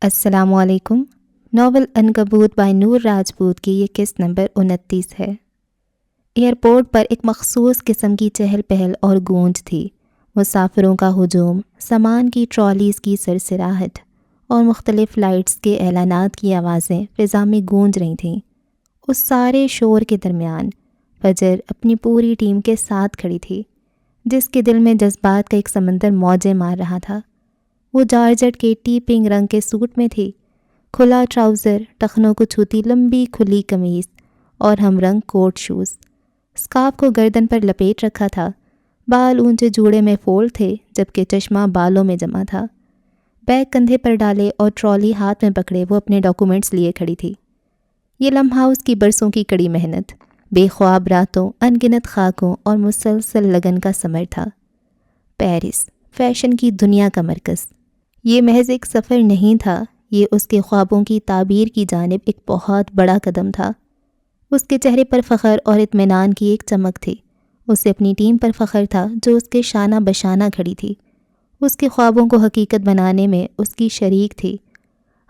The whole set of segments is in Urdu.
السلام علیکم۔ ناول عنکبوت بائی نور راجپوت کی یہ قسط نمبر 29 ہے۔ ایئرپورٹ پر ایک مخصوص قسم کی چہل پہل اور گونج تھی۔ مسافروں کا ہجوم، سامان کی ٹرالیز کی سرسراہٹ اور مختلف فلائٹس کے اعلانات کی آوازیں فضا میں گونج رہی تھیں۔ اس سارے شور کے درمیان فجر اپنی پوری ٹیم کے ساتھ کھڑی تھی، جس کے دل میں جذبات کا ایک سمندر موجیں مار رہا تھا۔ وہ جارجٹ کے ٹی پنک رنگ کے سوٹ میں تھی، کھلا ٹراؤزر، ٹخنوں کو چھوتی لمبی کھلی قمیص اور ہم رنگ کوٹ شوز۔ اسکارف کو گردن پر لپیٹ رکھا تھا، بال اونچے جوڑے میں فولڈ تھے جبکہ چشمہ بالوں میں جمع تھا۔ بیگ کندھے پر ڈالے اور ٹرالی ہاتھ میں پکڑے وہ اپنے ڈاکومنٹس لیے کھڑی تھی۔ یہ لمحہ اس کی برسوں کی کڑی محنت، بے خواب راتوں، ان گنت خاکوں اور مسلسل لگن کا ثمر تھا۔ پیرس، فیشن کی دنیا کا مرکز۔ یہ محض ایک سفر نہیں تھا، یہ اس کے خوابوں کی تعبیر کی جانب ایک بہت بڑا قدم تھا۔ اس کے چہرے پر فخر اور اطمینان کی ایک چمک تھی۔ اسے اپنی ٹیم پر فخر تھا جو اس کے شانہ بشانہ کھڑی تھی، اس کے خوابوں کو حقیقت بنانے میں اس کی شریک تھی۔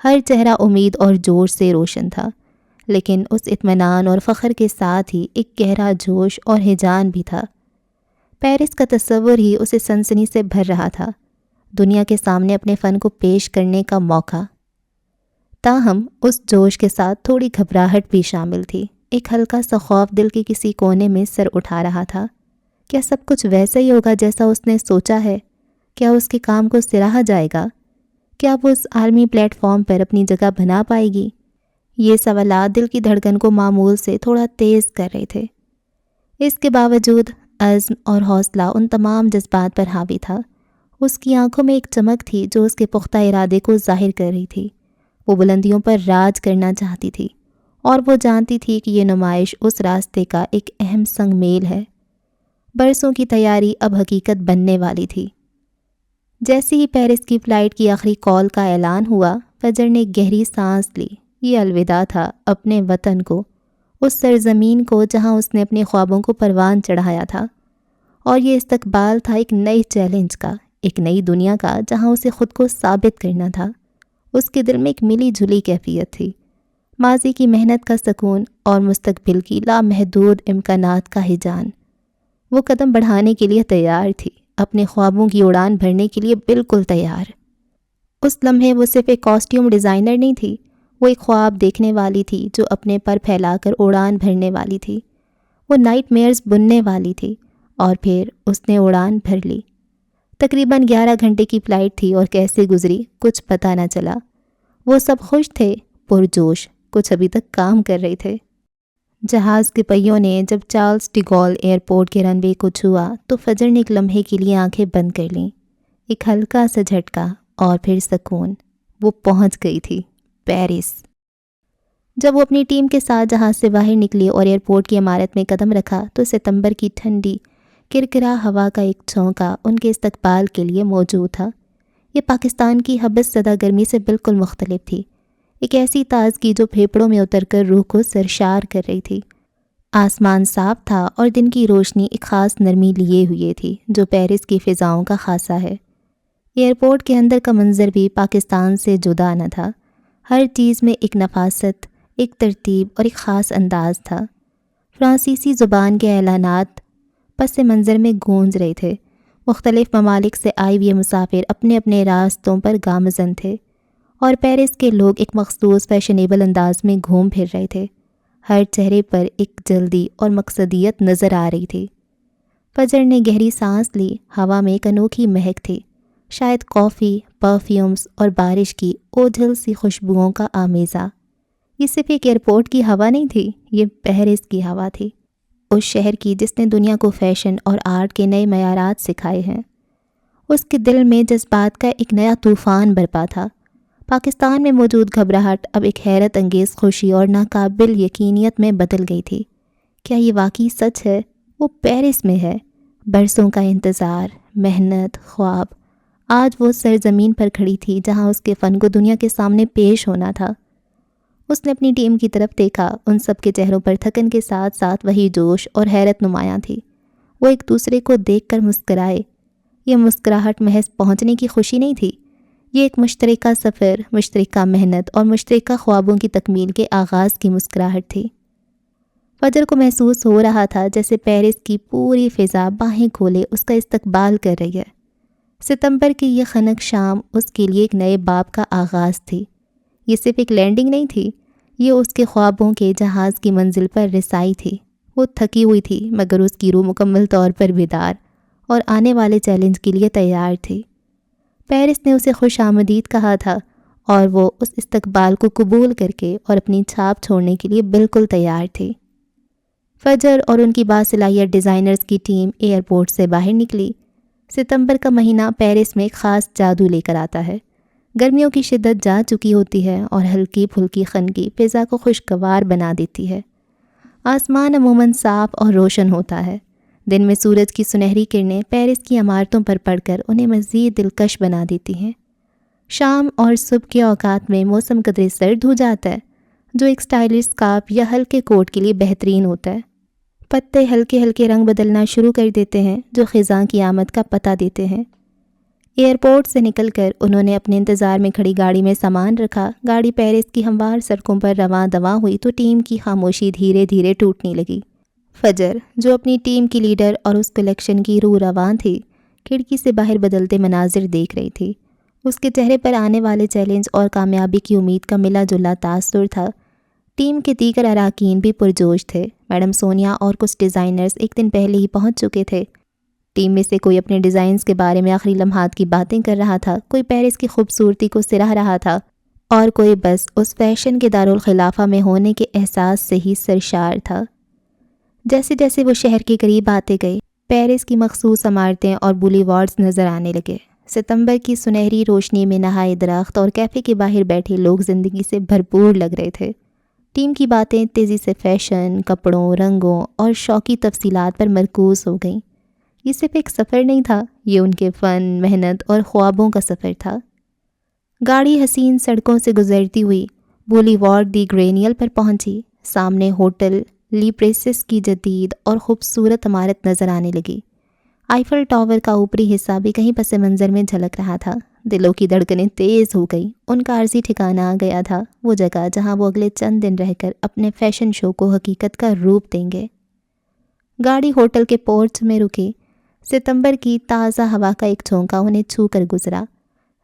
ہر چہرہ امید اور جوش سے روشن تھا، لیکن اس اطمینان اور فخر کے ساتھ ہی ایک گہرا جوش اور ہیجان بھی تھا۔ پیرس کا تصور ہی اسے سنسنی سے بھر رہا تھا، دنیا کے سامنے اپنے فن کو پیش کرنے کا موقع۔ تاہم اس جوش کے ساتھ تھوڑی گھبراہٹ بھی شامل تھی، ایک ہلکا سا خوف دل کے کسی کونے میں سر اٹھا رہا تھا۔ کیا سب کچھ ویسا ہی ہوگا جیسا اس نے سوچا ہے؟ کیا اس کے کام کو سراہا جائے گا؟ کیا وہ اس عالمی پلیٹ فارم پر اپنی جگہ بنا پائے گی؟ یہ سوالات دل کی دھڑکن کو معمول سے تھوڑا تیز کر رہے تھے۔ اس کے باوجود عزم اور حوصلہ ان تمام جذبات پر حاوی تھا۔ اس کی آنکھوں میں ایک چمک تھی جو اس کے پختہ ارادے کو ظاہر کر رہی تھی۔ وہ بلندیوں پر راج کرنا چاہتی تھی، اور وہ جانتی تھی کہ یہ نمائش اس راستے کا ایک اہم سنگ میل ہے۔ برسوں کی تیاری اب حقیقت بننے والی تھی۔ جیسے ہی پیرس کی فلائٹ کی آخری کال کا اعلان ہوا، فجر نے گہری سانس لی۔ یہ الوداع تھا اپنے وطن کو، اس سرزمین کو جہاں اس نے اپنے خوابوں کو پروان چڑھایا تھا، اور یہ استقبال تھا ایک نئے چیلنج کا، ایک نئی دنیا کا جہاں اسے خود کو ثابت کرنا تھا۔ اس کے دل میں ایک ملی جلی کیفیت تھی، ماضی کی محنت کا سکون اور مستقبل کی لامحدود امکانات کا ہیجان۔ وہ قدم بڑھانے کے لیے تیار تھی، اپنے خوابوں کی اڑان بھرنے کے لیے بالکل تیار۔ اس لمحے وہ صرف ایک کاسٹیوم ڈیزائنر نہیں تھی، وہ ایک خواب دیکھنے والی تھی جو اپنے پر پھیلا کر اڑان بھرنے والی تھی۔ وہ نائٹ میئرز بننے والی تھی، اور پھر اس نے اڑان بھر لی۔ تقریباً 11 گھنٹے کی فلائٹ تھی، اور کیسے گزری کچھ پتہ نہ چلا۔ وہ سب خوش تھے، پرجوش، کچھ ابھی تک کام کر رہے تھے۔ جہاز کے پہیوں نے جب چارلس ڈی گول ایئرپورٹ کے رن وے کو چھوا تو فجر نے ایک لمحے کے لیے آنکھیں بند کر لیں۔ ایک ہلکا سا جھٹکا اور پھر سکون۔ وہ پہنچ گئی تھی، پیرس۔ جب وہ اپنی ٹیم کے ساتھ جہاز سے باہر نکلی اور ایئرپورٹ کی عمارت میں قدم رکھا تو ستمبر کی ٹھنڈی کرکرا ہوا کا ایک جھونکا ان کے استقبال کے لیے موجود تھا۔ یہ پاکستان کی حبس زدہ گرمی سے بالکل مختلف تھی، ایک ایسی تازگی جو پھیپھڑوں میں اتر کر روح کو سرشار کر رہی تھی۔ آسمان صاف تھا اور دن کی روشنی ایک خاص نرمی لیے ہوئے تھی جو پیرس کی فضاؤں کا خاصہ ہے۔ ایئرپورٹ کے اندر کا منظر بھی پاکستان سے جدا نہ تھا، ہر چیز میں ایک نفاست، ایک ترتیب اور ایک خاص انداز تھا۔ فرانسیسی زبان کے اعلانات پس منظر میں گونج رہے تھے، مختلف ممالک سے آئے ہوئے مسافر اپنے اپنے راستوں پر گامزن تھے، اور پیرس کے لوگ ایک مخصوص فیشنیبل انداز میں گھوم پھر رہے تھے۔ ہر چہرے پر ایک جلدی اور مقصدیت نظر آ رہی تھی۔ فجر نے گہری سانس لی، ہوا میں ایک انوکھی مہک تھی، شاید کافی، پرفیومز اور بارش کی اوجھل سی خوشبوؤں کا آمیزہ۔ یہ صرف ایک ایئرپورٹ کی ہوا نہیں تھی، یہ پیرس کی ہوا تھی، اس شہر کی جس نے دنیا کو فیشن اور آرٹ کے نئے معیارات سکھائے ہیں۔ اس کے دل میں جذبات کا ایک نیا طوفان برپا تھا۔ پاکستان میں موجود گھبراہٹ اب ایک حیرت انگیز خوشی اور ناقابل یقینیت میں بدل گئی تھی۔ کیا یہ واقعی سچ ہے؟ وہ پیرس میں ہے۔ برسوں کا انتظار، محنت، خواب، آج وہ سرزمین پر کھڑی تھی جہاں اس کے فن کو دنیا کے سامنے پیش ہونا تھا۔ اس نے اپنی ٹیم کی طرف دیکھا، ان سب کے چہروں پر تھکن کے ساتھ ساتھ وہی جوش اور حیرت نمایاں تھی۔ وہ ایک دوسرے کو دیکھ کر مسکرائے۔ یہ مسکراہٹ محض پہنچنے کی خوشی نہیں تھی، یہ ایک مشترکہ سفر، مشترکہ محنت اور مشترکہ خوابوں کی تکمیل کے آغاز کی مسکراہٹ تھی۔ فجر کو محسوس ہو رہا تھا جیسے پیرس کی پوری فضا باہیں کھولے اس کا استقبال کر رہی ہے۔ ستمبر کی یہ خنک شام اس کے لیے ایک نئے باب کا آغاز تھی۔ یہ صرف ایک لینڈنگ نہیں تھی، یہ اس کے خوابوں کے جہاز کی منزل پر رسائی تھی۔ وہ تھکی ہوئی تھی مگر اس کی روح مکمل طور پر بیدار اور آنے والے چیلنج کے لیے تیار تھی۔ پیرس نے اسے خوش آمدید کہا تھا اور وہ اس استقبال کو قبول کر کے اور اپنی چھاپ چھوڑنے کے لیے بالکل تیار تھی۔ فجر اور ان کی باصلاحیت ڈیزائنرز کی ٹیم ایئرپورٹ سے باہر نکلی۔ ستمبر کا مہینہ پیرس میں ایک خاص جادو لے کر آتا ہے۔ گرمیوں کی شدت جا چکی ہوتی ہے اور ہلکی پھلکی خنکی فضا کو خوشگوار بنا دیتی ہے۔ آسمان عموماً صاف اور روشن ہوتا ہے۔ دن میں سورج کی سنہری کرنیں پیرس کی عمارتوں پر پڑ کر انہیں مزید دلکش بنا دیتی ہیں۔ شام اور صبح کے اوقات میں موسم قدرے سرد ہو جاتا ہے، جو ایک سٹائلش اسکارف یا ہلکے کوٹ کے لیے بہترین ہوتا ہے۔ پتے ہلکے ہلکے رنگ بدلنا شروع کر دیتے ہیں جو خزاں کی آمد کا پتہ دیتے ہیں۔ ایئرپورٹ سے نکل کر انہوں نے اپنے انتظار میں کھڑی گاڑی میں سامان رکھا۔ گاڑی پیرس کی ہموار سڑکوں پر رواں دواں ہوئی تو ٹیم کی خاموشی دھیرے دھیرے ٹوٹنے لگی۔ فجر، جو اپنی ٹیم کی لیڈر اور اس کلیکشن کی روح رواں تھی، کھڑکی سے باہر بدلتے مناظر دیکھ رہی تھی۔ اس کے چہرے پر آنے والے چیلنج اور کامیابی کی امید کا ملا جلا تاثر تھا۔ ٹیم کے دیگر اراکین بھی پرجوش تھے۔ میڈم سونیا اور کچھ ڈیزائنرز ایک دن پہلے ہی پہنچ چکے تھے۔ ٹیم میں سے کوئی اپنے ڈیزائنز کے بارے میں آخری لمحات کی باتیں کر رہا تھا، کوئی پیرس کی خوبصورتی کو سراہ رہا تھا اور کوئی بس اس فیشن کے دارالخلافہ میں ہونے کے احساس سے ہی سرشار تھا۔ جیسے جیسے وہ شہر کے قریب آتے گئے، پیرس کی مخصوص عمارتیں اور بولی وارڈز نظر آنے لگے۔ ستمبر کی سنہری روشنی میں نہائے درخت اور کیفے کے باہر بیٹھے لوگ زندگی سے بھرپور لگ رہے تھے۔ ٹیم کی باتیں تیزی سے فیشن، کپڑوں، رنگوں اور شوقی تفصیلات پر مرکوز ہو گئیں۔ یہ صرف ایک سفر نہیں تھا، یہ ان کے فن، محنت اور خوابوں کا سفر تھا۔ گاڑی حسین سڑکوں سے گزرتی ہوئی بولی وارڈ دی گرینیل پر پہنچی۔ سامنے ہوٹل لی پریسس کی جدید اور خوبصورت عمارت نظر آنے لگی۔ آئیفل ٹاور کا اوپری حصہ بھی کہیں پس منظر میں جھلک رہا تھا۔ دلوں کی دھڑکنیں تیز ہو گئیں۔ ان کا عارضی ٹھکانہ آ گیا تھا، وہ جگہ جہاں وہ اگلے چند دن رہ کر اپنے فیشن شو کو حقیقت کا روپ دیں گے۔ گاڑی ہوٹل کے پورچ میں رکی۔ ستمبر کی تازہ ہوا کا ایک جھونکا انہیں چھو کر گزرا۔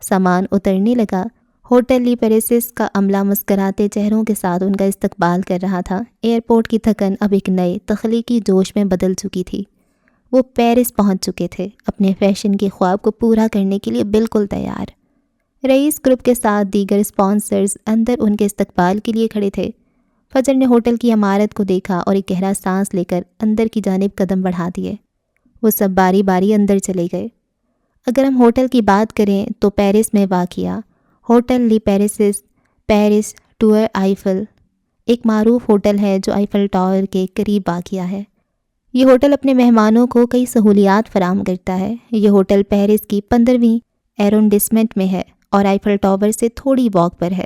سامان اترنے لگا۔ ہوٹل لی پیریسس کا عملہ مسکراتے چہروں کے ساتھ ان کا استقبال کر رہا تھا۔ ایئرپورٹ کی تھکن اب ایک نئے تخلیقی جوش میں بدل چکی تھی۔ وہ پیرس پہنچ چکے تھے، اپنے فیشن کے خواب کو پورا کرنے کے لیے بالکل تیار۔ رئیس گروپ کے ساتھ دیگر اسپانسرز اندر ان کے استقبال کے لیے کھڑے تھے۔ فجر نے ہوٹل کی عمارت کو دیکھا اور ایک گہرا سانس لے کر اندر کی جانب قدم بڑھا دیے۔ وہ سب باری باری اندر چلے گئے۔ اگر ہم ہوٹل کی بات کریں تو پیرس میں واقع ہوٹل لی پیریسس پیرس ٹور آئیفل ایک معروف ہوٹل ہے جو آئیفل ٹاور کے قریب واقع ہے۔ یہ ہوٹل اپنے مہمانوں کو کئی سہولیات فراہم کرتا ہے۔ یہ ہوٹل پیرس کی 15ویں ایرونڈسمنٹ میں ہے اور آئیفل ٹاور سے تھوڑی واک پر ہے۔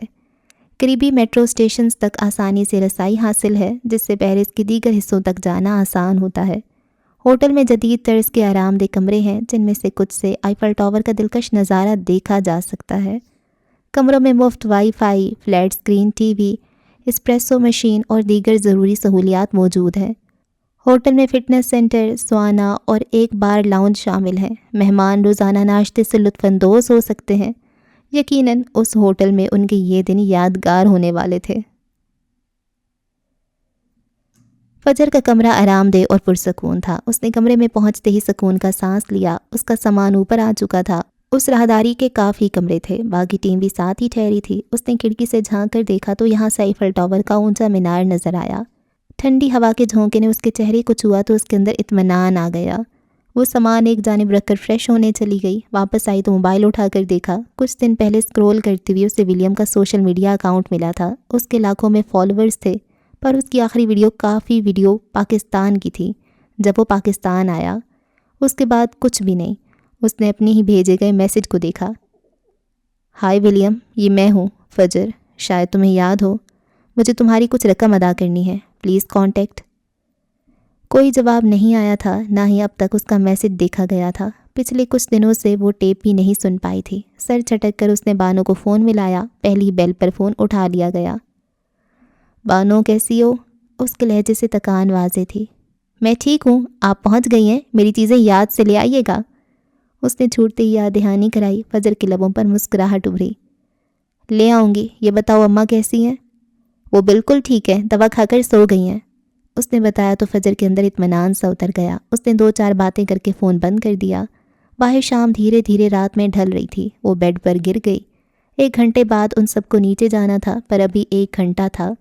قریبی میٹرو اسٹیشنز تک آسانی سے رسائی حاصل ہے، جس سے پیرس کے دیگر حصوں تک جانا آسان ہوتا ہے۔ ہوٹل میں جدید طرز کے آرام دہ کمرے ہیں، جن میں سے کچھ سے آئیفل ٹاور کا دلکش نظارہ دیکھا جا سکتا ہے۔ کمروں میں مفت wi fi, flat screen T V, espresso machine اور دیگر ضروری سہولیات موجود ہیں۔ ہوٹل میں فٹنس سینٹر، سوانا اور ایک بار لاؤنج شامل ہیں۔ مہمان روزانہ ناشتے سے لطف اندوز ہو سکتے ہیں۔ یقیناً اس ہوٹل میں ان کے یہ دن یادگار ہونے والے تھے۔ فجر کا کمرہ آرام دہ اور پرسکون تھا۔ اس نے کمرے میں پہنچتے ہی سکون کا سانس لیا۔ اس کا سامان اوپر آ چکا تھا۔ اس راہداری کے کافی کمرے تھے، باقی ٹیم بھی ساتھ ہی ٹھہری تھی۔ اس نے کھڑکی سے جھانک کر دیکھا تو یہاں سے آئیفل ٹاور کا اونچا مینار نظر آیا۔ ٹھنڈی ہوا کے جھونکے نے اس کے چہرے کو چھوا تو اس کے اندر اطمینان آ گیا۔ وہ سامان ایک جانب رکھ کر فریش ہونے چلی گئی۔ واپس آئی تو موبائل اٹھا کر دیکھا۔ کچھ دن پہلے اسکرول کرتے ہوئے اسے ولیم کا سوشل میڈیا اکاؤنٹ ملا تھا۔ اس کے لاکھوں میں فالوورز تھے، پر اس کی آخری ویڈیو پاکستان کی تھی جب وہ پاکستان آیا۔ اس کے بعد کچھ بھی نہیں۔ اس نے اپنے ہی بھیجے گئے میسج کو دیکھا۔ ہائے ولیم، یہ میں ہوں، فجر، شاید تمہیں یاد ہو، مجھے تمہاری کچھ رقم ادا کرنی ہے، پلیز کانٹیکٹ۔ کوئی جواب نہیں آیا تھا، نہ ہی اب تک اس کا میسج دیکھا گیا تھا۔ پچھلے کچھ دنوں سے وہ ٹیپ بھی نہیں سن پائی تھی۔ سر چھٹک کر اس نے بانو کو فون ملایا۔ پہلی بیل پر فون اٹھا لیا گیا۔ بانو کیسی ہو؟ اس کے لہجے سے تکان واضح تھی۔ میں ٹھیک ہوں، آپ پہنچ گئی ہیں، میری چیزیں یاد سے لے آئیے گا۔ اس نے چھوٹتے ہی یاد دہانی کرائی۔ فجر کے لبوں پر مسکراہٹ ابھری۔ لے آؤں گی۔ یہ بتاؤ اماں کیسی ہیں؟ وہ بالکل ٹھیک ہے، دوا کھا کر سو گئی ہیں۔ اس نے بتایا تو فجر کے اندر اطمینان سا اتر گیا۔ اس نے 2-4 باتیں کر کے فون بند کر دیا۔ باہر شام دھیرے دھیرے رات میں ڈھل رہی تھی۔ وہ بیڈ پر گر گئی۔ 1 گھنٹے بعد ان سب کو نیچے جانا تھا، پر ابھی 1 گھنٹہ تھا۔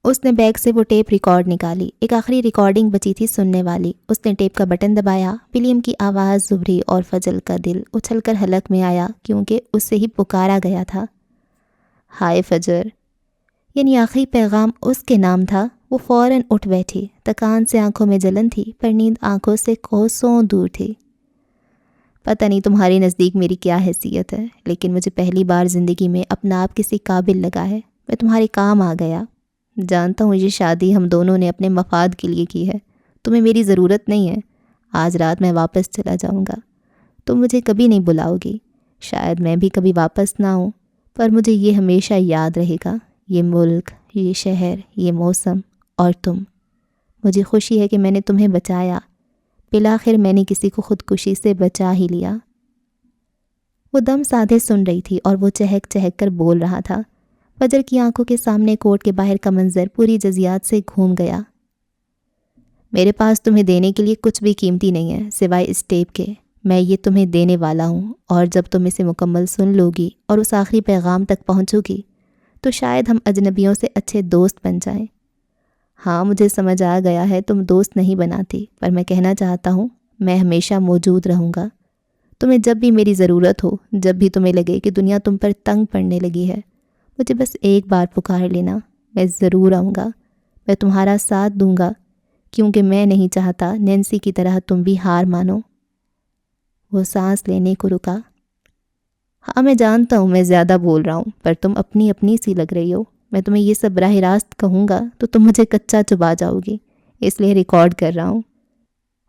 اس نے بیگ سے وہ ٹیپ ریکارڈ نکالی۔ ایک آخری ریکارڈنگ بچی تھی سننے والی۔ اس نے ٹیپ کا بٹن دبایا۔ ولیم کی آواز ابھری اور فضل کا دل اچھل کر حلق میں آیا، کیونکہ اس سے ہی پکارا گیا تھا۔ ہائے فجر، یعنی آخری پیغام اس کے نام تھا۔ وہ فوراً اٹھ بیٹھی۔ تکان سے آنکھوں میں جلن تھی، پر نیند آنکھوں سے کوسوں دور تھی۔ پتہ نہیں تمہارے نزدیک میری کیا حیثیت ہے، لیکن مجھے پہلی بار زندگی میں اپنا آپ کسی قابل لگا ہے۔ میں تمہارے کام آ گیا۔ جانتا ہوں یہ شادی ہم دونوں نے اپنے مفاد کے لیے کی ہے۔ تمہیں میری ضرورت نہیں ہے۔ آج رات میں واپس چلا جاؤں گا۔ تم مجھے کبھی نہیں بلاؤ گی، شاید میں بھی کبھی واپس نہ آؤں، پر مجھے یہ ہمیشہ یاد رہے گا، یہ ملک، یہ شہر، یہ موسم اور تم۔ مجھے خوشی ہے کہ میں نے تمہیں بچایا۔ بالآخر میں نے کسی کو خودکشی سے بچا ہی لیا۔ وہ دم سادھے سن رہی تھی اور وہ چہک چہک کر بول رہا تھا۔ فجر کی آنکھوں کے سامنے کورٹ کے باہر کا منظر پوری جزیات سے گھوم گیا۔ میرے پاس تمہیں دینے کے لیے کچھ بھی قیمتی نہیں ہے سوائے اس ٹیپ کے۔ میں یہ تمہیں دینے والا ہوں، اور جب تم اسے مکمل سن لو گی اور اس آخری پیغام تک پہنچو گی تو شاید ہم اجنبیوں سے اچھے دوست بن جائیں۔ ہاں مجھے سمجھ آ گیا ہے تم دوست نہیں بناتی، پر میں کہنا چاہتا ہوں میں ہمیشہ موجود رہوں گا۔ تمہیں جب بھی میری ضرورت ہو، جب بھی تمہیں لگے کہ دنیا تم پر تنگ پڑنے لگی ہے، مجھے بس ایک بار پکار لینا، میں ضرور آؤں گا۔ میں تمہارا ساتھ دوں گا، کیونکہ میں نہیں چاہتا نینسی کی طرح تم بھی ہار مانو۔ وہ سانس لینے کو رکا۔ ہاں میں جانتا ہوں میں زیادہ بول رہا ہوں، پر تم اپنی اپنی سی لگ رہی ہو۔ میں تمہیں یہ سب براہ راست کہوں گا تو تم مجھے کچا چبا جاؤ گی، اس لیے ریکارڈ کر رہا ہوں۔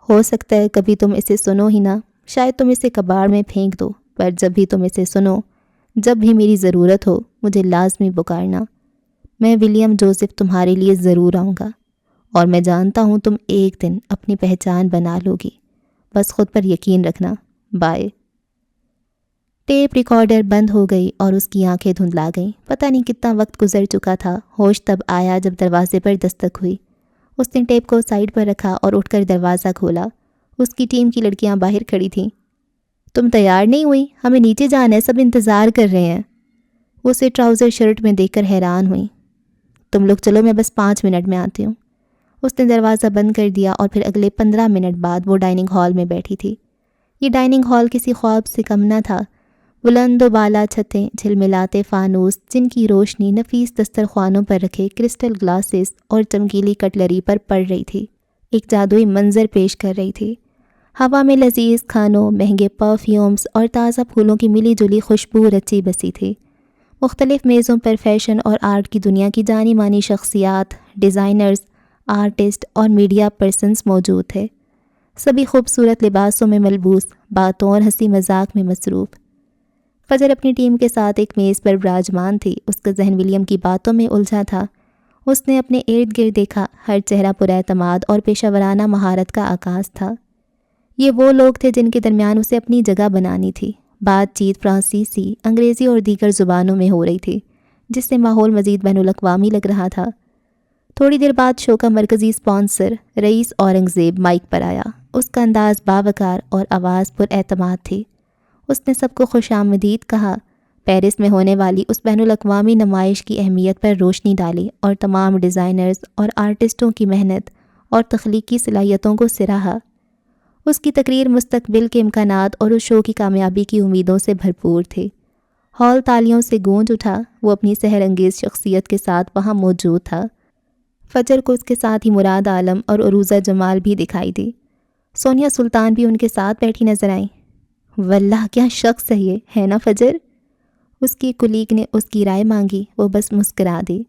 ہو سکتا ہے کبھی تم اسے سنو ہی نہ، شاید تم اسے کباڑ میں پھینک دو، پر جب بھی تم اسے سنو، جب بھی میری ضرورت ہو، مجھے لازمی پکارنا۔ میں ولیم جوزف تمہارے لیے ضرور آؤں گا، اور میں جانتا ہوں تم ایک دن اپنی پہچان بنا لو گی۔ بس خود پر یقین رکھنا۔ بائے۔ ٹیپ ریکارڈر بند ہو گئی اور اس کی آنکھیں دھندلا گئیں۔ پتہ نہیں کتنا وقت گزر چکا تھا۔ ہوش تب آیا جب دروازے پر دستک ہوئی۔ اس نے ٹیپ کو سائڈ پر رکھا اور اٹھ کر دروازہ کھولا۔ اس کی ٹیم کی لڑکیاں باہر کھڑی تھیں۔ تم تیار نہیں ہوئی؟ ہمیں نیچے جانا ہے، سب انتظار کر رہے ہیں۔ وہ اسے ٹراؤزر شرٹ میں دیکھ کر حیران ہوئی۔ تم لوگ چلو، میں بس 5 منٹ میں آتی ہوں۔ اس نے دروازہ بند کر دیا اور پھر اگلے 15 منٹ بعد وہ ڈائننگ ہال میں بیٹھی تھی۔ یہ ڈائننگ ہال کسی خواب سے کم نہ تھا۔ بلند و بالا چھتیں، جھلملاتے فانوس جن کی روشنی نفیس دسترخوانوں پر رکھے کرسٹل گلاسز اور چمکیلی کٹلری پر پڑ رہی تھی، ایک جادوئی منظر پیش کر رہی تھی۔ ہوا میں لذیذ کھانوں، مہنگے پرفیومز اور تازہ پھولوں کی ملی جلی خوشبو رچی بسی تھی۔ مختلف میزوں پر فیشن اور آرٹ کی دنیا کی جانی مانی شخصیات، ڈیزائنرز، آرٹسٹ اور میڈیا پرسنز موجود تھے۔ سبھی خوبصورت لباسوں میں ملبوس، باتوں اور ہنسی مذاق میں مصروف۔ فجر اپنی ٹیم کے ساتھ ایک میز پر براجمان تھی۔ اس کا ذہن ولیم کی باتوں میں الجھا تھا۔ اس نے اپنے ارد گرد دیکھا، ہر چہرہ پراعتماد اور پیشہ ورانہ مہارت کا عکاس تھا۔ یہ وہ لوگ تھے جن کے درمیان اسے اپنی جگہ بنانی تھی۔ بات چیت فرانسیسی، انگریزی اور دیگر زبانوں میں ہو رہی تھی، جس سے ماحول مزید بین الاقوامی لگ رہا تھا۔ تھوڑی دیر بعد شو کا مرکزی اسپانسر رئیس اورنگزیب مائک پر آیا۔ اس کا انداز باوقار اور آواز پر اعتماد تھی۔ اس نے سب کو خوش آمدید کہا، پیرس میں ہونے والی اس بین الاقوامی نمائش کی اہمیت پر روشنی ڈالی اور تمام ڈیزائنرز اور آرٹسٹوں کی محنت اور تخلیقی صلاحیتوں کو سراہا۔ اس کی تقریر مستقبل کے امکانات اور اس شو کی کامیابی کی امیدوں سے بھرپور تھی۔ ہال تالیوں سے گونج اٹھا۔ وہ اپنی سحر انگیز شخصیت کے ساتھ وہاں موجود تھا۔ فجر کو اس کے ساتھ ہی مراد عالم اور عروضہ جمال بھی دکھائی دی۔ سونیا سلطان بھی ان کے ساتھ بیٹھی نظر آئیں۔ واللہ کیا شخص ہے یہ، ہے نا فجر؟ اس کی کلیگ نے اس کی رائے مانگی۔ وہ بس مسکرا دی۔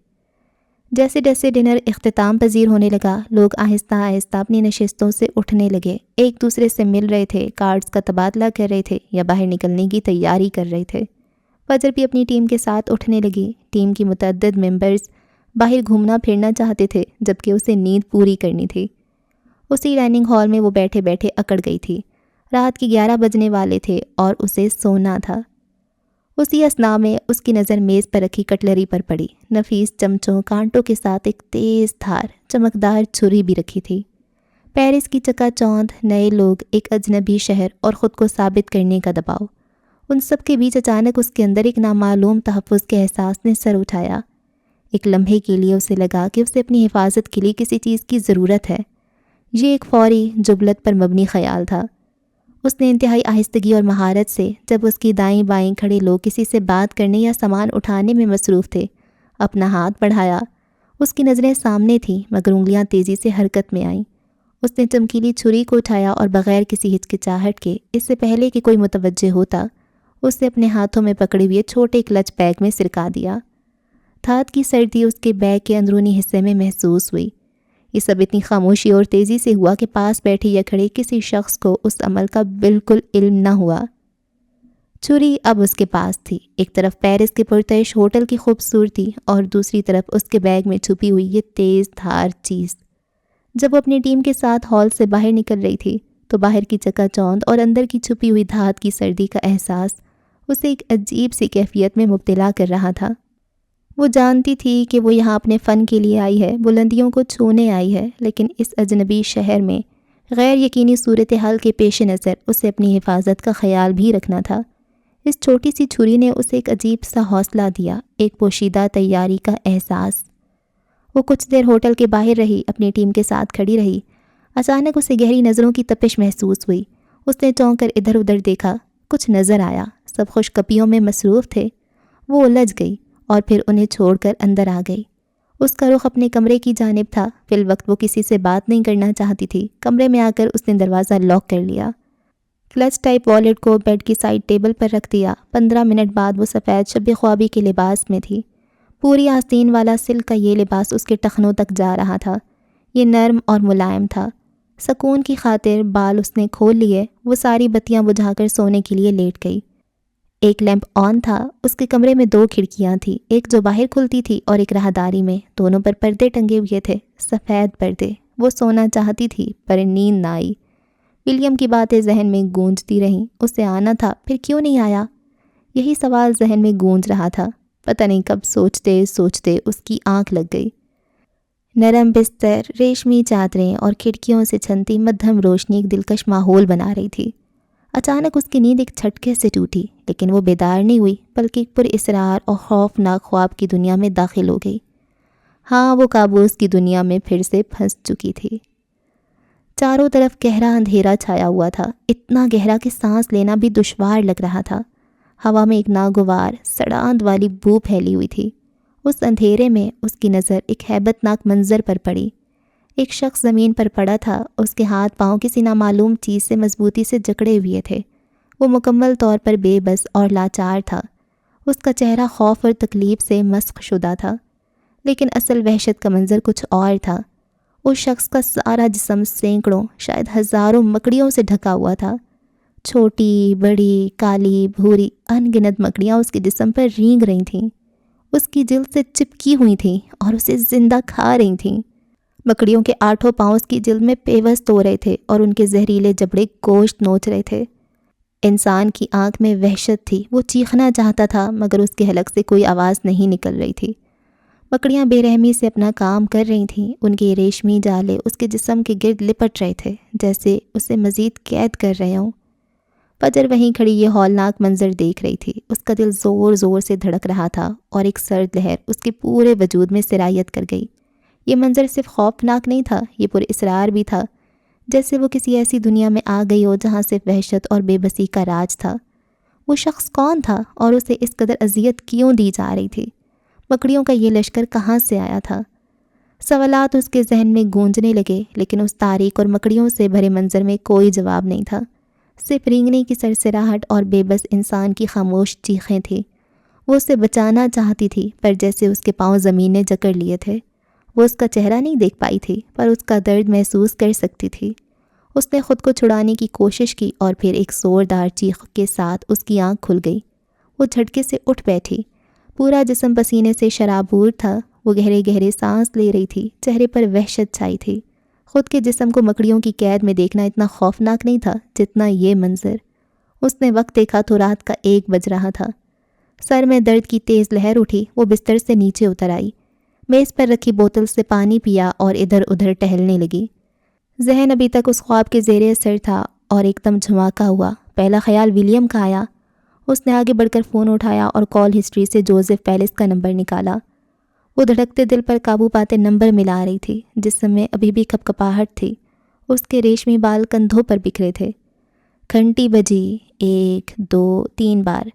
جیسے جیسے ڈنر اختتام پذیر ہونے لگا، لوگ آہستہ آہستہ اپنی نشستوں سے اٹھنے لگے، ایک دوسرے سے مل رہے تھے، کارڈز کا تبادلہ کر رہے تھے یا باہر نکلنے کی تیاری کر رہے تھے۔ فجر بھی اپنی ٹیم کے ساتھ اٹھنے لگی۔ ٹیم کی متعدد ممبرز باہر گھومنا پھرنا چاہتے تھے، جبکہ اسے نیند پوری کرنی تھی۔ اسی ڈائننگ ہال میں وہ بیٹھے بیٹھے اکڑ گئی تھی۔ رات کے 11 بجنے والے تھے اور اسے سونا تھا۔ اسی اثناء میں اس کی نظر میز پر رکھی کٹلری پر پڑی۔ نفیس چمچوں، کانٹوں کے ساتھ ایک تیز دھار چمکدار چھری بھی رکھی تھی۔ پیرس کی چکا چوندھ، نئے لوگ، ایک اجنبی شہر اور خود کو ثابت کرنے کا دباؤ، ان سب کے بیچ اچانک اس کے اندر ایک نامعلوم تحفظ کے احساس نے سر اٹھایا۔ ایک لمحے کے لیے اسے لگا کہ اسے اپنی حفاظت کے لیے کسی چیز کی ضرورت ہے۔ یہ ایک فوری جبلت پر مبنی خیال تھا۔ اس نے انتہائی آہستگی اور مہارت سے، جب اس کی دائیں بائیں کھڑے لوگ کسی سے بات کرنے یا سامان اٹھانے میں مصروف تھے، اپنا ہاتھ بڑھایا۔ اس کی نظریں سامنے تھیں مگر انگلیاں تیزی سے حرکت میں آئیں۔ اس نے چمکیلی چھری کو اٹھایا اور بغیر کسی ہچکچاہٹ کے، اس سے پہلے کہ کوئی متوجہ ہوتا، اسے اپنے ہاتھوں میں پکڑے ہوئے چھوٹے کلچ بیگ میں سرکا دیا۔ دھات کی سردی اس کے بیگ کے اندرونی حصے میں محسوس ہوئی۔ یہ سب اتنی خاموشی اور تیزی سے ہوا کہ پاس بیٹھے یا کھڑے کسی شخص کو اس عمل کا بالکل علم نہ ہوا۔ چھری اب اس کے پاس تھی، ایک طرف پیرس کے پرتعش ہوٹل کی خوبصورتی اور دوسری طرف اس کے بیگ میں چھپی ہوئی یہ تیز دھار چیز۔ جب وہ اپنی ٹیم کے ساتھ ہال سے باہر نکل رہی تھی تو باہر کی چکا چوندھ اور اندر کی چھپی ہوئی دھات کی سردی کا احساس اسے ایک عجیب سی کیفیت میں مبتلا کر رہا تھا۔ وہ جانتی تھی کہ وہ یہاں اپنے فن کے لیے آئی ہے، بلندیوں کو چھونے آئی ہے، لیکن اس اجنبی شہر میں غیر یقینی صورتحال کے پیش نظر اسے اپنی حفاظت کا خیال بھی رکھنا تھا۔ اس چھوٹی سی چھری نے اسے ایک عجیب سا حوصلہ دیا، ایک پوشیدہ تیاری کا احساس۔ وہ کچھ دیر ہوٹل کے باہر رہی، اپنی ٹیم کے ساتھ کھڑی رہی۔ اچانک اسے گہری نظروں کی تپش محسوس ہوئی۔ اس نے چونک کر ادھر ادھر دیکھا، کچھ نظر آیا، سب خوش کپیوں میں مصروف تھے۔ وہ الجھ گئی اور پھر انہیں چھوڑ کر اندر آ گئی۔ اس کا رخ اپنے کمرے کی جانب تھا۔ فی الوقت وہ کسی سے بات نہیں کرنا چاہتی تھی۔ کمرے میں آ کر اس نے دروازہ لاک کر لیا، کلچ ٹائپ والیٹ کو بیڈ کی سائڈ ٹیبل پر رکھ دیا۔ 15 منٹ بعد وہ سفید شب خوابی کے لباس میں تھی۔ پوری آستین والا سلک کا یہ لباس اس کے ٹخنوں تک جا رہا تھا۔ یہ نرم اور ملائم تھا۔ سکون کی خاطر بال اس نے کھول لیے۔ وہ ساری بتیاں بجھا کر سونے کے لیے لیٹ گئی۔ ایک لیمپ آن تھا۔ اس کے کمرے میں 2 کھڑکیاں تھیں، ایک جو باہر کھلتی تھی اور ایک راہداری میں۔ دونوں پر پردے ٹنگے ہوئے تھے، سفید پردے۔ وہ سونا چاہتی تھی پر نیند نہ آئی۔ ولیم کی باتیں ذہن میں گونجتی رہیں۔ اسے آنا تھا، پھر کیوں نہیں آیا؟ یہی سوال ذہن میں گونج رہا تھا۔ پتہ نہیں کب سوچتے سوچتے اس کی آنکھ لگ گئی۔ نرم بستر، ریشمی چادریں اور کھڑکیوں سے چھنتی مدھم روشنی ایک دلکش ماحول بنا رہی تھی۔ اچانک اس کی نیند ایک جھٹکے سے ٹوٹی، لیکن وہ بیدار نہیں ہوئی بلکہ ایک پر اسرار اور خوفناک خواب کی دنیا میں داخل ہو گئی۔ ہاں، وہ کابوس کی دنیا میں پھر سے پھنس چکی تھی۔ چاروں طرف گہرا اندھیرا چھایا ہوا تھا، اتنا گہرا کہ سانس لینا بھی دشوار لگ رہا تھا۔ ہوا میں ایک ناگوار سڑاند والی بو پھیلی ہوئی تھی۔ اس اندھیرے میں اس کی نظر ایک ہیبت ناک منظر پر پڑی۔ ایک شخص زمین پر پڑا تھا، اس کے ہاتھ پاؤں کسی نامعلوم چیز سے مضبوطی سے جکڑے ہوئے تھے۔ وہ مکمل طور پر بے بس اور لاچار تھا۔ اس کا چہرہ خوف اور تکلیف سے مسخ شدہ تھا، لیکن اصل وحشت کا منظر کچھ اور تھا۔ اس شخص کا سارا جسم سینکڑوں، شاید ہزاروں مکڑیوں سے ڈھکا ہوا تھا۔ چھوٹی، بڑی، کالی، بھوری، ان گنت مکڑیاں اس کے جسم پر رینگ رہی تھیں، اس کی جلد سے چپکی ہوئی تھیں اور اسے زندہ کھا رہی تھیں۔ مکڑیوں کے 8 پاؤں اس کی جلد میں پیوست ہو رہے تھے اور ان کے زہریلے جبڑے گوشت نوچ رہے تھے۔ انسان کی آنکھ میں وحشت تھی۔ وہ چیخنا چاہتا تھا مگر اس کے حلق سے کوئی آواز نہیں نکل رہی تھی۔ مکڑیاں بے رحمی سے اپنا کام کر رہی تھیں۔ ان کے ریشمی جالے اس کے جسم کے گرد لپٹ رہے تھے، جیسے اسے مزید قید کر رہے ہوں۔ فجر وہیں کھڑی یہ ہولناک منظر دیکھ رہی تھی۔ اس کا دل زور زور سے دھڑک رہا تھا اور ایک سرد لہر اس کے پورے وجود میں سرایت کر گئی۔ یہ منظر صرف خوفناک نہیں تھا، یہ پر اسرار بھی تھا، جیسے وہ کسی ایسی دنیا میں آ گئی ہو جہاں صرف وحشت اور بے بسی کا راج تھا۔ وہ شخص کون تھا اور اسے اس قدر اذیت کیوں دی جا رہی تھی؟ مکڑیوں کا یہ لشکر کہاں سے آیا تھا؟ سوالات اس کے ذہن میں گونجنے لگے، لیکن اس تاریک اور مکڑیوں سے بھرے منظر میں کوئی جواب نہیں تھا، صرف رینگنے کی سرسراہٹ اور بے بس انسان کی خاموش چیخیں تھیں۔ وہ اسے بچانا چاہتی تھی، پر جیسے اس کے پاؤں زمین نے جکڑ لیے تھے۔ وہ اس کا چہرہ نہیں دیکھ پائی تھی پر اس کا درد محسوس کر سکتی تھی۔ اس نے خود کو چھڑانے کی کوشش کی اور پھر ایک زوردار چیخ کے ساتھ اس کی آنکھ کھل گئی۔ وہ جھٹکے سے اٹھ بیٹھی، پورا جسم پسینے سے شرابور تھا۔ وہ گہرے گہرے سانس لے رہی تھی، چہرے پر وحشت چھائی تھی۔ خود کے جسم کو مکڑیوں کی قید میں دیکھنا اتنا خوفناک نہیں تھا جتنا یہ منظر۔ اس نے وقت دیکھا تو رات کا 1 بج رہا تھا۔ سر میں درد کی تیز لہر اٹھی، وہ بستر سے نیچے اتر آئی، میز پر رکھی بوتل سے پانی پیا اور ادھر ادھر ٹہلنے لگی۔ ذہن ابھی تک اس خواب کے زیر اثر تھا اور ایک دم جھماکا ہوا۔ پہلا خیال ولیم کا آیا۔ اس نے آگے بڑھ کر فون اٹھایا اور کال ہسٹری سے جوزف پیلس کا نمبر نکالا۔ وہ دھڑکتے دل پر قابو پاتے نمبر ملا رہی تھی، جسم میں ابھی بھی کپکپاہٹ تھی۔ اس کے ریشمی بال کندھوں پر بکھرے تھے۔ گھنٹی بجی 1 2 3 بار،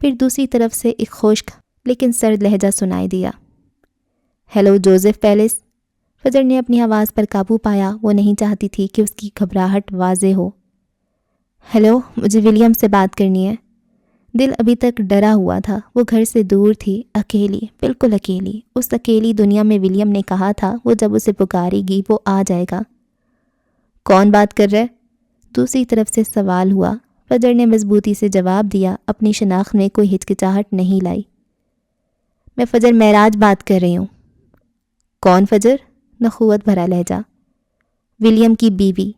پھر دوسری طرف سے ایک خشک لیکن سرد لہجہ سنائی دیا۔ Hello Joseph palace. فجر نے اپنی آواز پر قابو پایا۔ وہ نہیں چاہتی تھی کہ اس کی گھبراہٹ واضح ہو۔ ہیلو، مجھے ولیم سے بات کرنی ہے۔ دل ابھی تک ڈرا ہوا تھا۔ وہ گھر سے دور تھی، اکیلی، بالکل اکیلی۔ اس اکیلی دنیا میں ولیم نے کہا تھا وہ جب اسے پکارے گی وہ آ جائے گا۔ کون بات کر رہے؟ دوسری طرف سے سوال ہوا۔ فجر نے مضبوطی سے جواب دیا، اپنی شناخت میں کوئی ہچکچاہٹ نہیں لائی۔ میں فجر معراج بات کر رہی ہوں۔ کون فجر؟ نخوت بھرا لہجہ۔ ولیم کی بیوی۔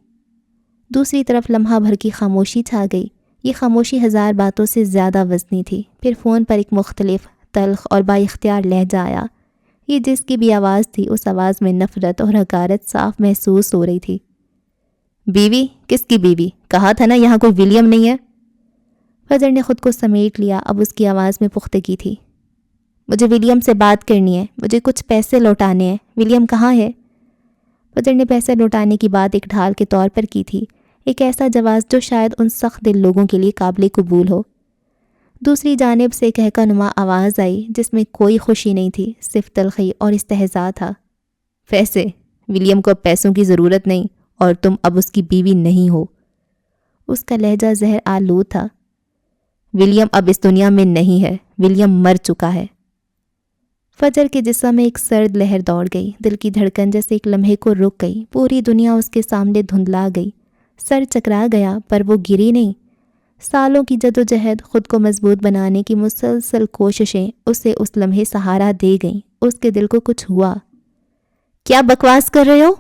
دوسری طرف لمحہ بھر کی خاموشی چھا گئی۔ یہ خاموشی 1000 باتوں سے زیادہ وزنی تھی۔ پھر فون پر ایک مختلف، تلخ اور با اختیار لہجہ آیا۔ یہ جس کی بھی آواز تھی، اس آواز میں نفرت اور حقارت صاف محسوس ہو رہی تھی۔ بیوی؟ کس کی بیوی؟ کہا تھا نا یہاں کوئی ولیم نہیں ہے۔ فجر نے خود کو سمیٹ لیا، اب اس کی آواز میں پختگی تھی۔ مجھے ولیم سے بات کرنی ہے، مجھے کچھ پیسے لوٹانے ہیں۔ ولیم کہاں ہے؟ فجر نے پیسے لوٹانے کی بات ایک ڈھال کے طور پر کی تھی، ایک ایسا جواز جو شاید ان سخت دل لوگوں کے لیے قابل قبول ہو۔ دوسری جانب سے کہکا نما آواز آئی جس میں کوئی خوشی نہیں تھی، صرف تلخی اور استہزاء تھا۔ پیسے؟ ولیم کو اب پیسوں کی ضرورت نہیں اور تم اب اس کی بیوی نہیں ہو۔ اس کا لہجہ زہر آلود تھا۔ ولیم اب اس دنیا میں نہیں ہے، ولیم مر چکا ہے۔ فجر کے جسم میں ایک سرد لہر دوڑ گئی، دل کی دھڑکن جیسے ایک لمحے کو رک گئی، پوری دنیا اس کے سامنے دھندلا گئی، سر چکرا گیا پر وہ گری نہیں۔ سالوں کی جدوجہد، خود کو مضبوط بنانے کی مسلسل کوششیں اسے اس لمحے سہارا دے گئیں۔ اس کے دل کو کچھ ہوا۔ کیا بکواس کر رہے ہو؟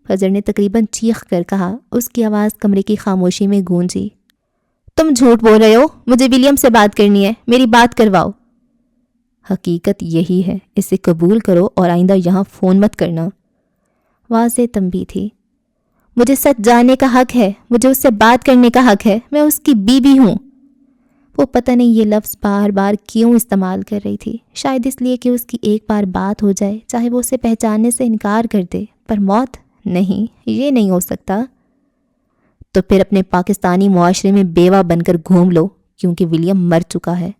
فجر نے تقریباً چیخ کر کہا۔ اس کی آواز کمرے کی خاموشی میں گونجی۔ تم جھوٹ بول رہے ہو، مجھے ولیم سے بات کرنی ہے، میری بات کرواؤ۔ حقیقت یہی ہے، اسے قبول کرو اور آئندہ یہاں فون مت کرنا۔ واضح تنبیہ تھی۔ مجھے سچ جاننے کا حق ہے، مجھے اس سے بات کرنے کا حق ہے، میں اس کی بیوی ہوں۔ وہ پتہ نہیں یہ لفظ بار بار کیوں استعمال کر رہی تھی، شاید اس لیے کہ اس کی ایک بار بات ہو جائے، چاہے وہ اسے پہچاننے سے انکار کر دے، پر موت نہیں، یہ نہیں ہو سکتا۔ تو پھر اپنے پاکستانی معاشرے میں بیوہ بن کر گھوم لو، کیونکہ ولیم مر چکا ہے۔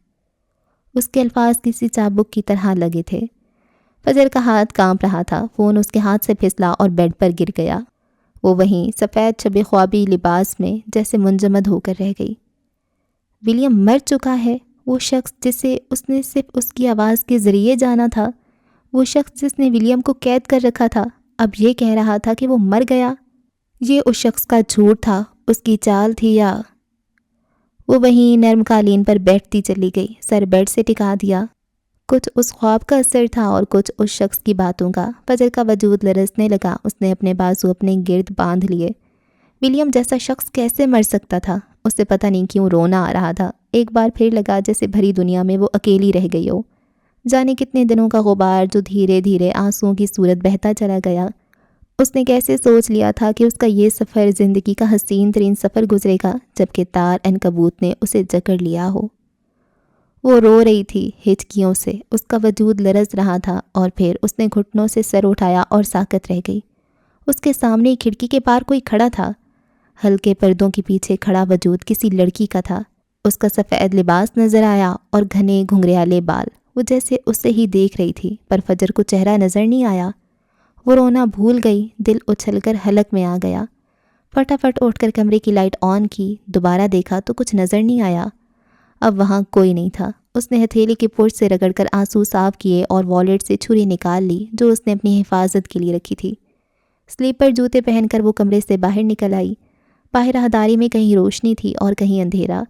اس کے الفاظ کسی چابک کی طرح لگے تھے۔ فجر کا ہاتھ کانپ رہا تھا، فون اس کے ہاتھ سے پھسلا اور بیڈ پر گر گیا۔ وہ وہیں سفید شب خوابی لباس میں جیسے منجمد ہو کر رہ گئی۔ ولیم مر چکا ہے، وہ شخص جسے اس نے صرف اس کی آواز کے ذریعے جانا تھا، وہ شخص جس نے ولیم کو قید کر رکھا تھا، اب یہ کہہ رہا تھا کہ وہ مر گیا۔ یہ اس شخص کا جھوٹ تھا، اس کی چال تھی یا… وہ وہیں نرم قالین پر بیٹھتی چلی گئی، سر بیڈ سے ٹکا دیا۔ کچھ اس خواب کا اثر تھا اور کچھ اس شخص کی باتوں کا۔ فجر کا وجود لرزنے لگا، اس نے اپنے بازو اپنے گرد باندھ لیے۔ ولیم جیسا شخص کیسے مر سکتا تھا؟ اسے پتہ نہیں کیوں رونا آ رہا تھا۔ ایک بار پھر لگا جیسے بھری دنیا میں وہ اکیلی رہ گئی ہو، جانے کتنے دنوں کا غبار جو دھیرے دھیرے آنسوؤں کی صورت بہتا چلا گیا۔ اس نے کیسے سوچ لیا تھا کہ اس کا یہ سفر زندگی کا حسین ترین سفر گزرے گا، جبکہ تار عنکبوت نے اسے جکڑ لیا ہو۔ وہ رو رہی تھی ہچکیوں سے، اس کا وجود لرز رہا تھا، اور پھر اس نے گھٹنوں سے سر اٹھایا اور ساکت رہ گئی۔ اس کے سامنے کھڑکی کے پار کوئی کھڑا تھا، ہلکے پردوں کے پیچھے کھڑا وجود کسی لڑکی کا تھا۔ اس کا سفید لباس نظر آیا اور گھنے گھنگریالے بال، وہ جیسے اسے ہی دیکھ رہی تھی، پر فجر کو چہرہ نظر نہیں آیا۔ وہ رونا بھول گئی، دل اچھل کر حلق میں آ گیا۔ فٹافٹ اٹھ کر کمرے کی لائٹ آن کی، دوبارہ دیکھا تو کچھ نظر نہیں آیا۔ اب وہاں کوئی نہیں تھا۔ اس نے ہتھیلی کے پشت سے رگڑ کر آنسو صاف کیے اور والیٹ سے چھری نکال لی جو اس نے اپنی حفاظت کے لیے رکھی تھی۔ سلیپر جوتے پہن کر وہ کمرے سے باہر نکل آئی۔ باہر راہداری میں کہیں روشنی تھی اور کہیں اندھیرا۔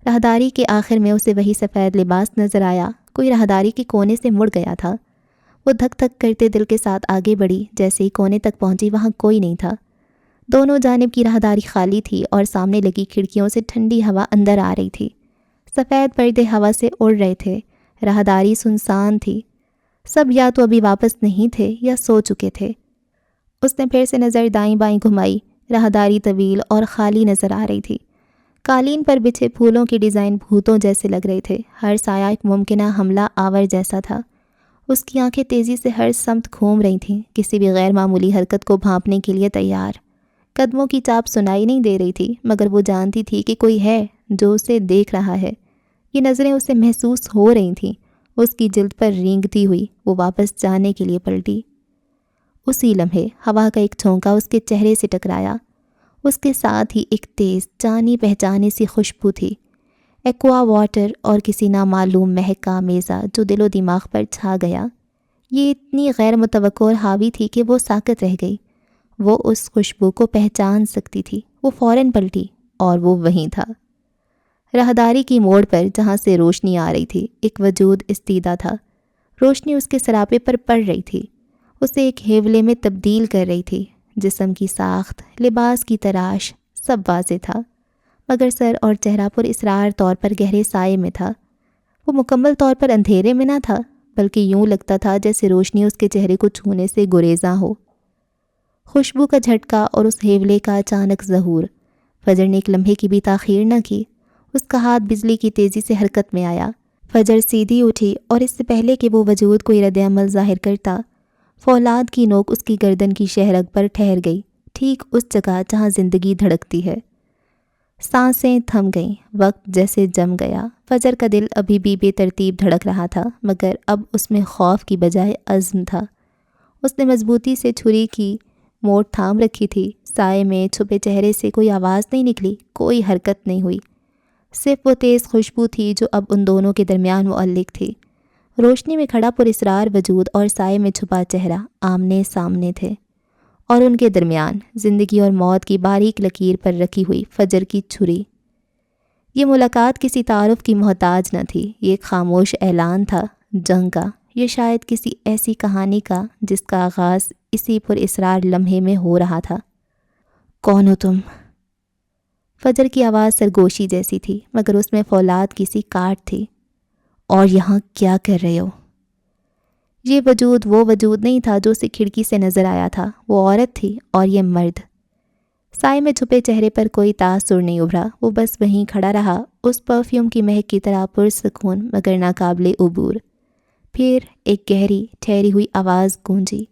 راہداری کے آخر میں اسے وہی سفید لباس نظر آیا۔ کوئی راہداری کے کونے سے مڑ گیا تھا۔ وہ دھک دھک کرتے دل کے ساتھ آگے بڑھی۔ جیسے ہی کونے تک پہنچی وہاں کوئی نہیں تھا۔ دونوں جانب کی راہداری خالی تھی اور سامنے لگی کھڑکیوں سے ٹھنڈی ہوا اندر آ رہی تھی۔ سفید پردے ہوا سے اڑ رہے تھے۔ راہداری سنسان تھی۔ سب یا تو ابھی واپس نہیں تھے یا سو چکے تھے۔ اس نے پھر سے نظر دائیں بائیں گھمائی۔ راہداری طویل اور خالی نظر آ رہی تھی۔ قالین پر بچھے پھولوں کے ڈیزائن بھوتوں جیسے لگ رہے تھے۔ ہر سایہ ایک ممکنہ حملہ آور جیسا تھا۔ اس کی آنکھیں تیزی سے ہر سمت گھوم رہی تھیں، کسی بھی غیر معمولی حرکت کو بھانپنے کے لیے تیار۔ قدموں کی چاپ سنائی نہیں دے رہی تھی، مگر وہ جانتی تھی کہ کوئی ہے جو اسے دیکھ رہا ہے۔ یہ نظریں اسے محسوس ہو رہی تھیں۔ اس کی جلد پر رینگتی ہوئی وہ واپس جانے کے لیے پلٹی۔ اسی لمحے ہوا کا ایک جھونکا اس کے چہرے سے ٹکرایا۔ اس کے ساتھ ہی ایک تیز جانی پہچانی سی خوشبو تھی، ایکوا واٹر اور کسی نامعلوم مہک کا میزہ جو دل و دماغ پر چھا گیا۔ یہ اتنی غیر متوقع اور حاوی تھی کہ وہ ساکت رہ گئی۔ وہ اس خوشبو کو پہچان سکتی تھی۔ وہ فوراً پلٹی اور وہ وہیں تھا۔ راہداری کی موڑ پر جہاں سے روشنی آ رہی تھی ایک وجود استیدا تھا۔ روشنی اس کے سراپے پر پڑ رہی تھی، اسے ایک ہیولے میں تبدیل کر رہی تھی۔ جسم کی ساخت، لباس کی تراش، سب واضح تھا، مگر سر اور چہرہ پر اصرار طور پر گہرے سائے میں تھا۔ وہ مکمل طور پر اندھیرے میں نہ تھا، بلکہ یوں لگتا تھا جیسے روشنی اس کے چہرے کو چھونے سے گریزاں ہو۔ خوشبو کا جھٹکا اور اس ہیولے کا اچانک ظہور۔ فجر نے ایک لمحے کی بھی تاخیر نہ کی۔ اس کا ہاتھ بجلی کی تیزی سے حرکت میں آیا۔ فجر سیدھی اٹھی اور اس سے پہلے کہ وہ وجود کوئی رد عمل ظاہر کرتا، فولاد کی نوک اس کی گردن کی شہرگ پر ٹھہر گئی، ٹھیک اس جگہ جہاں زندگی دھڑکتی ہے۔ سانسیں تھم گئیں، وقت جیسے جم گیا۔ فجر کا دل ابھی بھی بے ترتیب دھڑک رہا تھا، مگر اب اس میں خوف کی بجائے عزم تھا۔ اس نے مضبوطی سے چھری کی موڑ تھام رکھی تھی۔ سائے میں چھپے چہرے سے کوئی آواز نہیں نکلی، کوئی حرکت نہیں ہوئی، صرف وہ تیز خوشبو تھی جو اب ان دونوں کے درمیان معلق تھی۔ روشنی میں کھڑا پر اسرار وجود اور سائے میں چھپا چہرہ آمنے سامنے تھے، اور ان کے درمیان زندگی اور موت کی باریک لکیر پر رکھی ہوئی فجر کی چھری۔ یہ ملاقات کسی تعارف کی محتاج نہ تھی، یہ ایک خاموش اعلان تھا، جنگ کا، یہ شاید کسی ایسی کہانی کا جس کا آغاز اسی پر اسرار لمحے میں ہو رہا تھا۔ کون ہو تم؟ فجر کی آواز سرگوشی جیسی تھی، مگر اس میں فولاد کی سی کاٹ تھی۔ اور یہاں کیا کر رہے ہو؟ یہ وجود وہ وجود نہیں تھا جو اسے کھڑکی سے نظر آیا تھا، وہ عورت تھی اور یہ مرد۔ سائے میں چھپے چہرے پر کوئی تاثر نہیں ابھرا، وہ بس وہیں کھڑا رہا، اس پرفیوم کی مہک کی طرح پرسکون مگر ناقابل عبور۔ پھر ایک گہری ٹھہری ہوئی آواز گونجی۔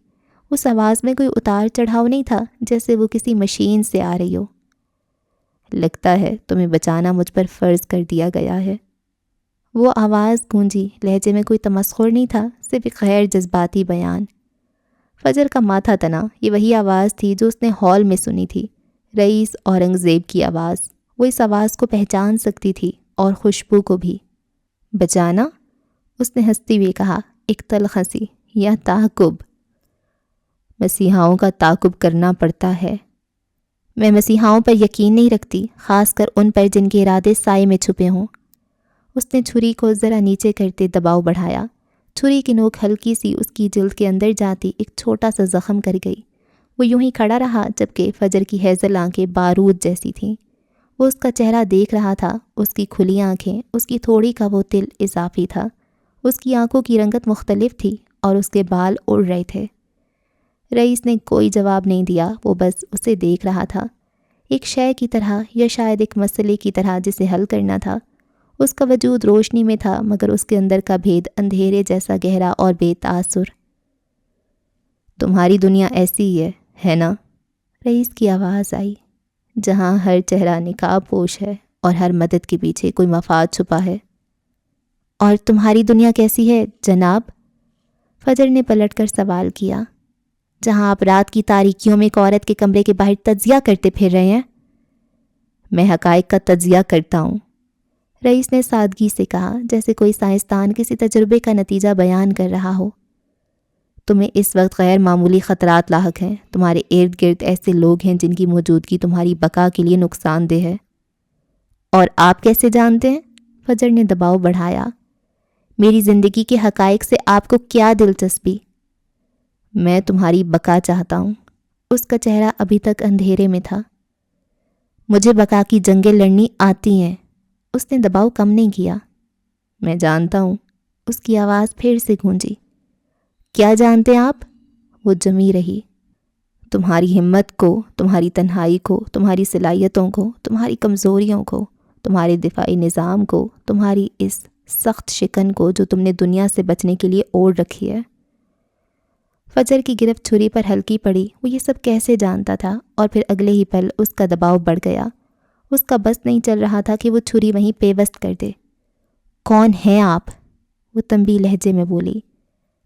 اس آواز میں کوئی اتار چڑھاؤ نہیں تھا، جیسے وہ کسی مشین سے آ رہی ہو۔ لگتا ہے تمہیں بچانا مجھ پر فرض کر دیا گیا ہے۔ وہ آواز گونجی، لہجے میں کوئی تمسخر نہیں تھا، صرف ایک غیر جذباتی بیان۔ فجر کا ماتھا تنا۔ یہ وہی آواز تھی جو اس نے ہال میں سنی تھی، رئیس اورنگزیب کی آواز۔ وہ اس آواز کو پہچان سکتی تھی اور خوشبو کو بھی۔ بچانا؟ اس نے ہنستے ہوئے کہا، ایک تلخ ہنسی، یا تعاقب؟ مسیحاؤں کا تعاقب کرنا پڑتا ہے۔ میں مسیحاؤں پر یقین نہیں رکھتی، خاص کر ان پر جن کے ارادے سائے میں چھپے ہوں۔ اس نے چھری کو ذرا نیچے کرتے دباؤ بڑھایا۔ چھری کی نوک ہلکی سی اس کی جلد کے اندر جاتی ایک چھوٹا سا زخم کر گئی۔ وہ یوں ہی کھڑا رہا جبکہ فجر کی ہیزل آنکھیں بارود جیسی تھیں۔ وہ اس کا چہرہ دیکھ رہا تھا، اس کی کھلی آنکھیں، اس کی تھوڑی کا وہ تل اضافی تھا۔ اس کی آنکھوں کی رنگت مختلف تھی اور اس کے بال اڑ رہے تھے۔ رئیس نے کوئی جواب نہیں دیا، وہ بس اسے دیکھ رہا تھا، ایک شے کی طرح یا شاید ایک مسئلے کی طرح جسے حل کرنا تھا۔ اس کا وجود روشنی میں تھا، مگر اس کے اندر کا بھید اندھیرے جیسا گہرا اور بے تاثر۔ تمہاری دنیا ایسی ہی ہے نا؟ رئیس کی آواز آئی، جہاں ہر چہرہ نقاب پوش ہے اور ہر مدد کے پیچھے کوئی مفاد چھپا ہے۔ اور تمہاری دنیا کیسی ہے جناب؟ فجر نے پلٹ کر سوال کیا۔ جہاں آپ رات کی تاریکیوں میں ایک عورت کے کمرے کے باہر تجزیہ کرتے پھر رہے ہیں۔ میں حقائق کا تجزیہ کرتا ہوں۔ رئیس نے سادگی سے کہا، جیسے کوئی سائنسدان کسی تجربے کا نتیجہ بیان کر رہا ہو۔ تمہیں اس وقت غیر معمولی خطرات لاحق ہیں۔ تمہارے ارد گرد ایسے لوگ ہیں جن کی موجودگی تمہاری بقا کے لیے نقصان دہ ہے۔ اور آپ کیسے جانتے ہیں؟ فجر نے دباؤ بڑھایا۔ میری زندگی کے حقائق سے آپ کو کیا دلچسپی؟ میں تمہاری بقا چاہتا ہوں۔ اس کا چہرہ ابھی تک اندھیرے میں تھا۔ مجھے بقا کی جنگیں لڑنی آتی ہیں۔ اس نے دباؤ کم نہیں کیا۔ میں جانتا ہوں۔ اس کی آواز پھر سے گونجی۔ کیا جانتے ہیں آپ؟ وہ جمی رہی۔ تمہاری ہمت کو، تمہاری تنہائی کو، تمہاری صلاحیتوں کو، تمہاری کمزوریوں کو، تمہارے دفاعی نظام کو، تمہاری اس سخت شکن کو جو تم نے دنیا سے بچنے کے لیے اوڑھ رکھی ہے۔ فجر کی گرفت چھری پر ہلکی پڑی۔ وہ یہ سب کیسے جانتا تھا؟ اور پھر اگلے ہی پل اس کا دباؤ بڑھ گیا۔ اس کا بس نہیں چل رہا تھا کہ وہ چھری وہیں پیوست کر دے۔ کون ہیں آپ؟ وہ تنبیہ لہجے میں بولی۔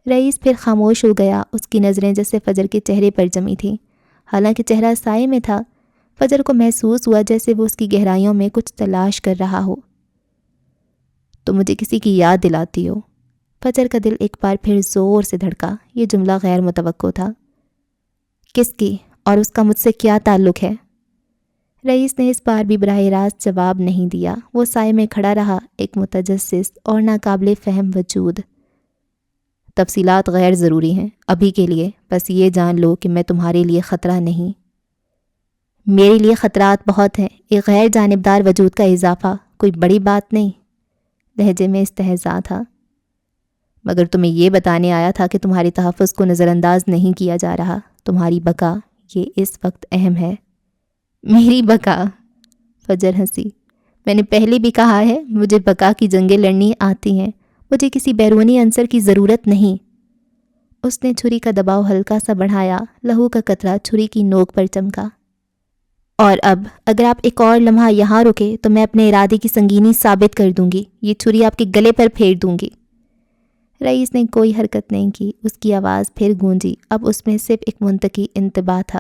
رئیس پھر خاموش ہو گیا۔ اس کی نظریں جیسے فجر کے چہرے پر جمی تھیں، حالانکہ چہرہ سائے میں تھا۔ فجر کو محسوس ہوا جیسے وہ اس کی گہرائیوں میں کچھ تلاش کر رہا ہو۔ تو مجھے کسی کی یاد دلاتی ہو۔ فجر کا دل ایک بار پھر زور سے دھڑکا۔ یہ جملہ غیر متوقع تھا۔ کس کی؟ اور اس کا مجھ سے کیا تعلق ہے؟ رئیس نے اس بار بھی براہ راست جواب نہیں دیا۔ وہ سائے میں کھڑا رہا، ایک متجسس اور ناقابل فہم وجود۔ تفصیلات غیر ضروری ہیں ابھی کے لیے، بس یہ جان لو کہ میں تمہارے لیے خطرہ نہیں۔ میرے لیے خطرات بہت ہیں، ایک غیر جانبدار وجود کا اضافہ، کوئی بڑی بات نہیں۔ لہجے میں استہزاء تھا۔ مگر تمہیں یہ بتانے آیا تھا کہ تمہارے تحفظ کو نظر انداز نہیں کیا جا رہا۔ تمہاری بقا یہ اس وقت اہم ہے۔ میری بقا؟ فجر ہنسی۔ میں نے پہلے بھی کہا ہے، مجھے بقا کی جنگیں لڑنی آتی ہیں۔ مجھے کسی بیرونی عنصر کی ضرورت نہیں۔ اس نے چھری کا دباؤ ہلکا سا بڑھایا۔ لہو کا قطرہ چھری کی نوک پر چمکا۔ اور اب اگر آپ ایک اور لمحہ یہاں رکے تو میں اپنے ارادے کی سنگینی ثابت کر دوں گی۔ یہ چھری آپ کے گلے پر پھیر دوں گی۔ رئیس نے کوئی حرکت نہیں کی۔ اس کی آواز پھر گونجی۔ اب اس میں صرف ایک منطقی انتباہ تھا۔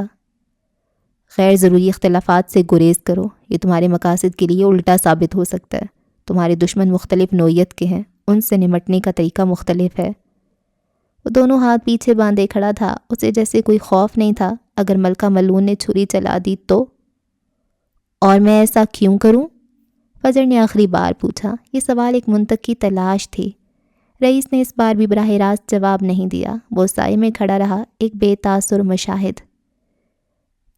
غیر ضروری اختلافات سے گریز کرو، یہ تمہارے مقاصد کے لیے الٹا ثابت ہو سکتا ہے۔ تمہارے دشمن مختلف نوعیت کے ہیں، ان سے نمٹنے کا طریقہ مختلف ہے۔ وہ دونوں ہاتھ پیچھے باندھے کھڑا تھا، اسے جیسے کوئی خوف نہیں تھا۔ اگر ملکہ ملعون نے چھری چلا دی تو؟ اور میں ایسا کیوں کروں؟ فجر نے آخری بار پوچھا۔ یہ سوال ایک منطقی تلاش تھی۔ رئیس نے اس بار بھی براہ راست جواب نہیں دیا۔ وہ سائے میں کھڑا رہا، ایک بے تاثر مشاہد۔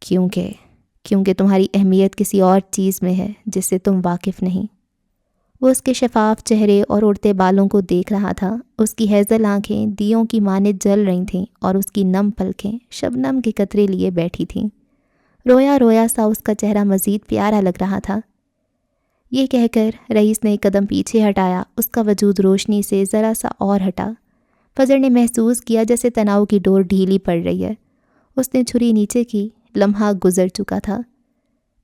کیونکہ تمہاری اہمیت کسی اور چیز میں ہے جس سے تم واقف نہیں۔ وہ اس کے شفاف چہرے اور اڑتے بالوں کو دیکھ رہا تھا۔ اس کی ہیزل آنکھیں دیوں کی مانند جل رہی تھیں اور اس کی نم پلکیں شبنم کے قطرے لیے بیٹھی تھیں۔ رویا رویا سا اس کا چہرہ مزید پیارا لگ رہا تھا۔ یہ کہہ کر رئیس نے ایک قدم پیچھے ہٹایا۔ اس کا وجود روشنی سے ذرا سا اور ہٹا۔ فجر نے محسوس کیا جیسے تناؤ کی ڈور ڈھیلی پڑ رہی ہے۔ اس نے چھری نیچے کی۔ لمحہ گزر چکا تھا۔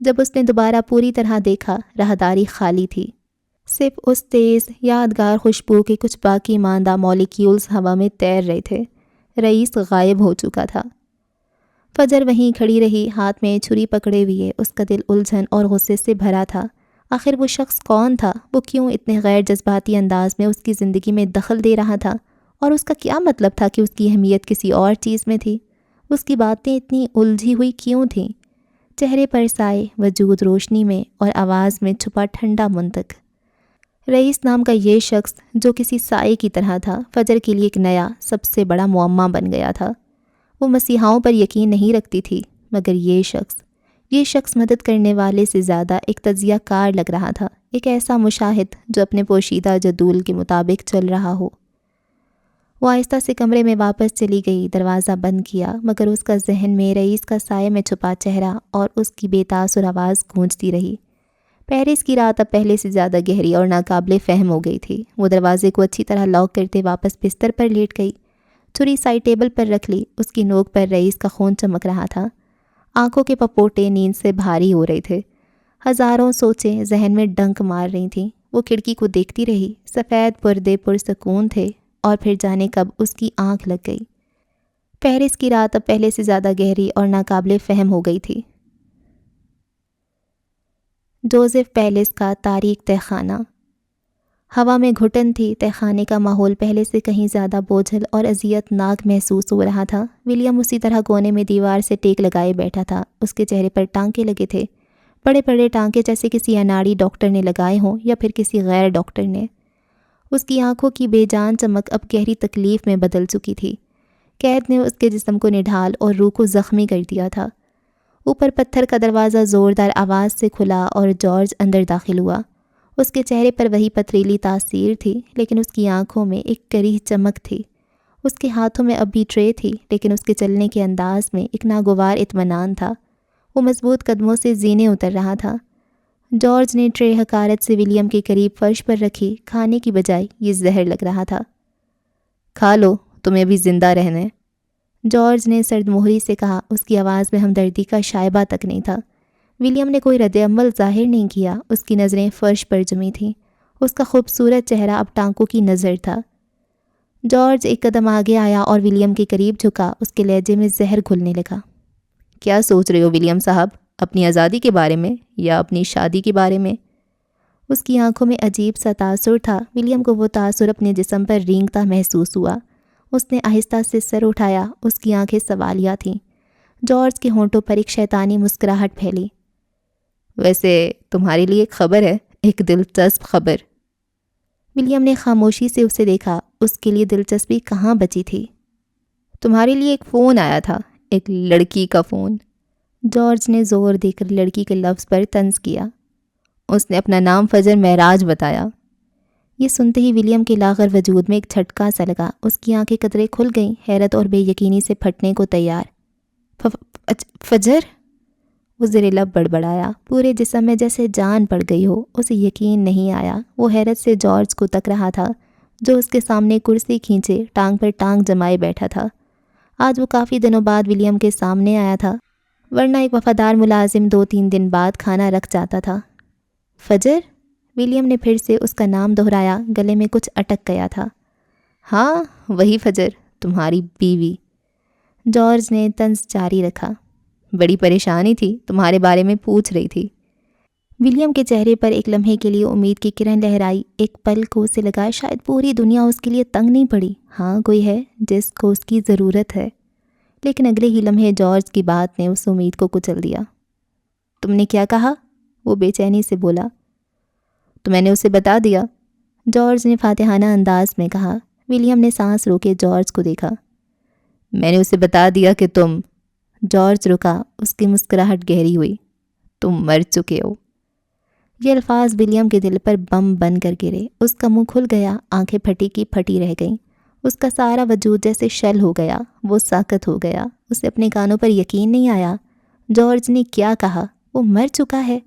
جب اس نے دوبارہ پوری طرح دیکھا، راہداری خالی تھی۔ صرف اس تیز یادگار خوشبو کے کچھ باقی ماندہ مولیکیولز ہوا میں تیر رہے تھے۔ رئیس غائب ہو چکا تھا۔ فجر وہیں کھڑی رہی، ہاتھ میں چھری پکڑے ہوئے۔ اس کا دل الجھن اور غصے سے بھرا تھا۔ آخر وہ شخص کون تھا؟ وہ کیوں اتنے غیر جذباتی انداز میں اس کی زندگی میں دخل دے رہا تھا؟ اور اس کا کیا مطلب تھا کہ اس کی اہمیت کسی اور چیز میں تھی؟ اس کی باتیں اتنی الجھی ہوئی کیوں تھیں؟ چہرے پر سائے، وجود روشنی میں، اور آواز میں چھپا ٹھنڈا منطق۔ رئیس نام کا یہ شخص جو کسی سائے کی طرح تھا، فجر کے لیے ایک نیا، سب سے بڑا معمہ بن گیا تھا۔ وہ مسیحاؤں پر یقین نہیں رکھتی تھی، مگر یہ شخص مدد کرنے والے سے زیادہ ایک تجزیہ کار لگ رہا تھا، ایک ایسا مشاہد جو اپنے پوشیدہ جدول کے مطابق چل رہا ہو۔ وہ آہستہ سے کمرے میں واپس چلی گئی، دروازہ بند کیا، مگر اس کا ذہن میں رئیس کا سائے میں چھپا چہرہ اور اس کی بے تاثر آواز گونجتی رہی۔ پیرس کی رات اب پہلے سے زیادہ گہری اور ناقابل فہم ہو گئی تھی۔ وہ دروازے کو اچھی طرح لاک کرتے واپس بستر پر لیٹ گئی، چھری سائڈ ٹیبل پر رکھ لی۔ اس کی نوک پر رئیس کا خون چمک رہا تھا۔ آنکھوں کے پپوٹے نیند سے بھاری ہو رہے تھے۔ ہزاروں سوچیں ذہن میں ڈنک مار رہی تھیں۔ وہ کھڑکی کو دیکھتی رہی، سفید پردے پرسکون تھے، اور پھر جانے کب اس کی آنکھ لگ گئی۔ پیرس کی رات اب پہلے سے زیادہ گہری اور ناقابل فہم ہو گئی تھی۔ جوزف پیلس کا تاریک تہخانہ۔ ہوا میں گھٹن تھی، تہخانے کا ماحول پہلے سے کہیں زیادہ بوجھل اور اذیت ناک محسوس ہو رہا تھا۔ ولیم اسی طرح کونے میں دیوار سے ٹیک لگائے بیٹھا تھا۔ اس کے چہرے پر ٹانکے لگے تھے، بڑے بڑے ٹانکے جیسے کسی اناڑی ڈاکٹر نے لگائے ہوں یا پھر کسی غیر ڈاکٹر نے۔ اس کی آنکھوں کی بے جان چمک اب گہری تکلیف میں بدل چکی تھی۔ قید نے اس کے جسم کو نڈھال اور روح کو زخمی کر دیا تھا۔ اوپر پتھر کا دروازہ زوردار آواز سے کھلا اور جارج اندر داخل ہوا۔ اس کے چہرے پر وہی پتھریلی تاثیر تھی، لیکن اس کی آنکھوں میں ایک کریح چمک تھی۔ اس کے ہاتھوں میں اب بھی ٹرے تھی، لیکن اس کے چلنے کے انداز میں ایک ناگوار اطمینان تھا۔ وہ مضبوط قدموں سے زینے اتر رہا تھا۔ جارج نے ٹرے حقارت سے ولیم کے قریب فرش پر رکھی۔ کھانے کی بجائے یہ زہر لگ رہا تھا۔ کھا لو، تمہیں بھی زندہ رہنا ہے، جارج نے سرد مہری سے کہا۔ اس کی آواز میں ہمدردی کا شائبہ تک نہیں تھا۔ ولیم نے کوئی رد عمل ظاہر نہیں کیا۔ اس کی نظریں فرش پر جمی تھیں۔ اس کا خوبصورت چہرہ اب ٹانکوں کی نظر تھا۔ جارج ایک قدم آگے آیا اور ولیم کے قریب جھکا۔ اس کے لہجے میں زہر گھلنے لگا۔ کیا سوچ رہے ہو ولیم صاحب؟ اپنی آزادی کے بارے میں یا اپنی شادی کے بارے میں؟ اس کی آنکھوں میں عجیب سا تاثر تھا۔ ولیم کو وہ تاثر اپنے جسم پر رینگتا محسوس ہوا۔ اس نے آہستہ سے سر اٹھایا۔ اس کی آنکھیں سوالیہ تھیں۔ جارج کے ہونٹوں پر ایک شیطانی مسکراہٹ پھیلی۔ ویسے تمہارے لیے ایک خبر ہے، ایک دلچسپ خبر۔ ولیم نے خاموشی سے اسے دیکھا۔ اس کے لیے دلچسپی کہاں بچی تھی؟ تمہارے لیے ایک فون آیا تھا، ایک لڑکی کا فون۔ جارج نے زور دے کر لڑکی کے لفظ پر طنز کیا۔ اس نے اپنا نام فجر معراج بتایا۔ یہ سنتے ہی ولیم کے لاغر وجود میں ایک جھٹکا سا لگا۔ اس کی آنکھیں قطرے کھل گئیں، حیرت اور بے یقینی سے پھٹنے کو تیار۔ فجر؟ وہ زیر لب بڑبڑایا، پورے جسم میں جیسے جان پڑ گئی ہو۔ اسے یقین نہیں آیا۔ وہ حیرت سے جارج کو تک رہا تھا، جو اس کے سامنے کرسی کھینچے ٹانگ پر ٹانگ جمائے بیٹھا تھا۔ آج وہ کافی دنوں بعد ولیم کے سامنے آیا تھا، ورنہ ایک وفادار ملازم 2-3 دن بعد کھانا رکھ جاتا تھا۔ فجر؟ ولیم نے پھر سے اس کا نام دہرایا۔ گلے میں کچھ اٹک گیا تھا۔ ہاں وہی فجر، تمہاری بیوی۔ جارج نے طنز جاری رکھا۔ بڑی پریشانی تھی، تمہارے بارے میں پوچھ رہی تھی۔ ولیم کے چہرے پر ایک لمحے کے لیے امید کی کرن لہرائی۔ ایک پل کو اسے لگا شاید پوری دنیا اس کے لیے تنگ نہیں پڑی۔ ہاں کوئی ہے جس کو اس کی ضرورت ہے۔ لیکن اگلے ہی لمحے جارج کی بات نے اس امید کو کچل دیا۔ تم نے کیا کہا؟ وہ بے چینی سے بولا۔ تو میں نے اسے بتا دیا، جارج نے فاتحانہ انداز میں کہا۔ ولیم نے سانس روکے جارج کو دیکھا۔ میں نے اسے بتا دیا کہ تم… جارج رکا۔ اس کی مسکراہٹ گہری ہوئی۔ تم مر چکے ہو۔ یہ الفاظ ولیم کے دل پر بم بن کر گرے۔ اس کا منہ کھل گیا، آنکھیں پھٹی کی پھٹی رہ گئیں۔ اس کا سارا وجود جیسے شل ہو گیا۔ وہ ساکت ہو گیا۔ اسے اپنے کانوں پر یقین نہیں آیا۔ جارج نے کیا کہا؟ وہ مر چکا ہے؟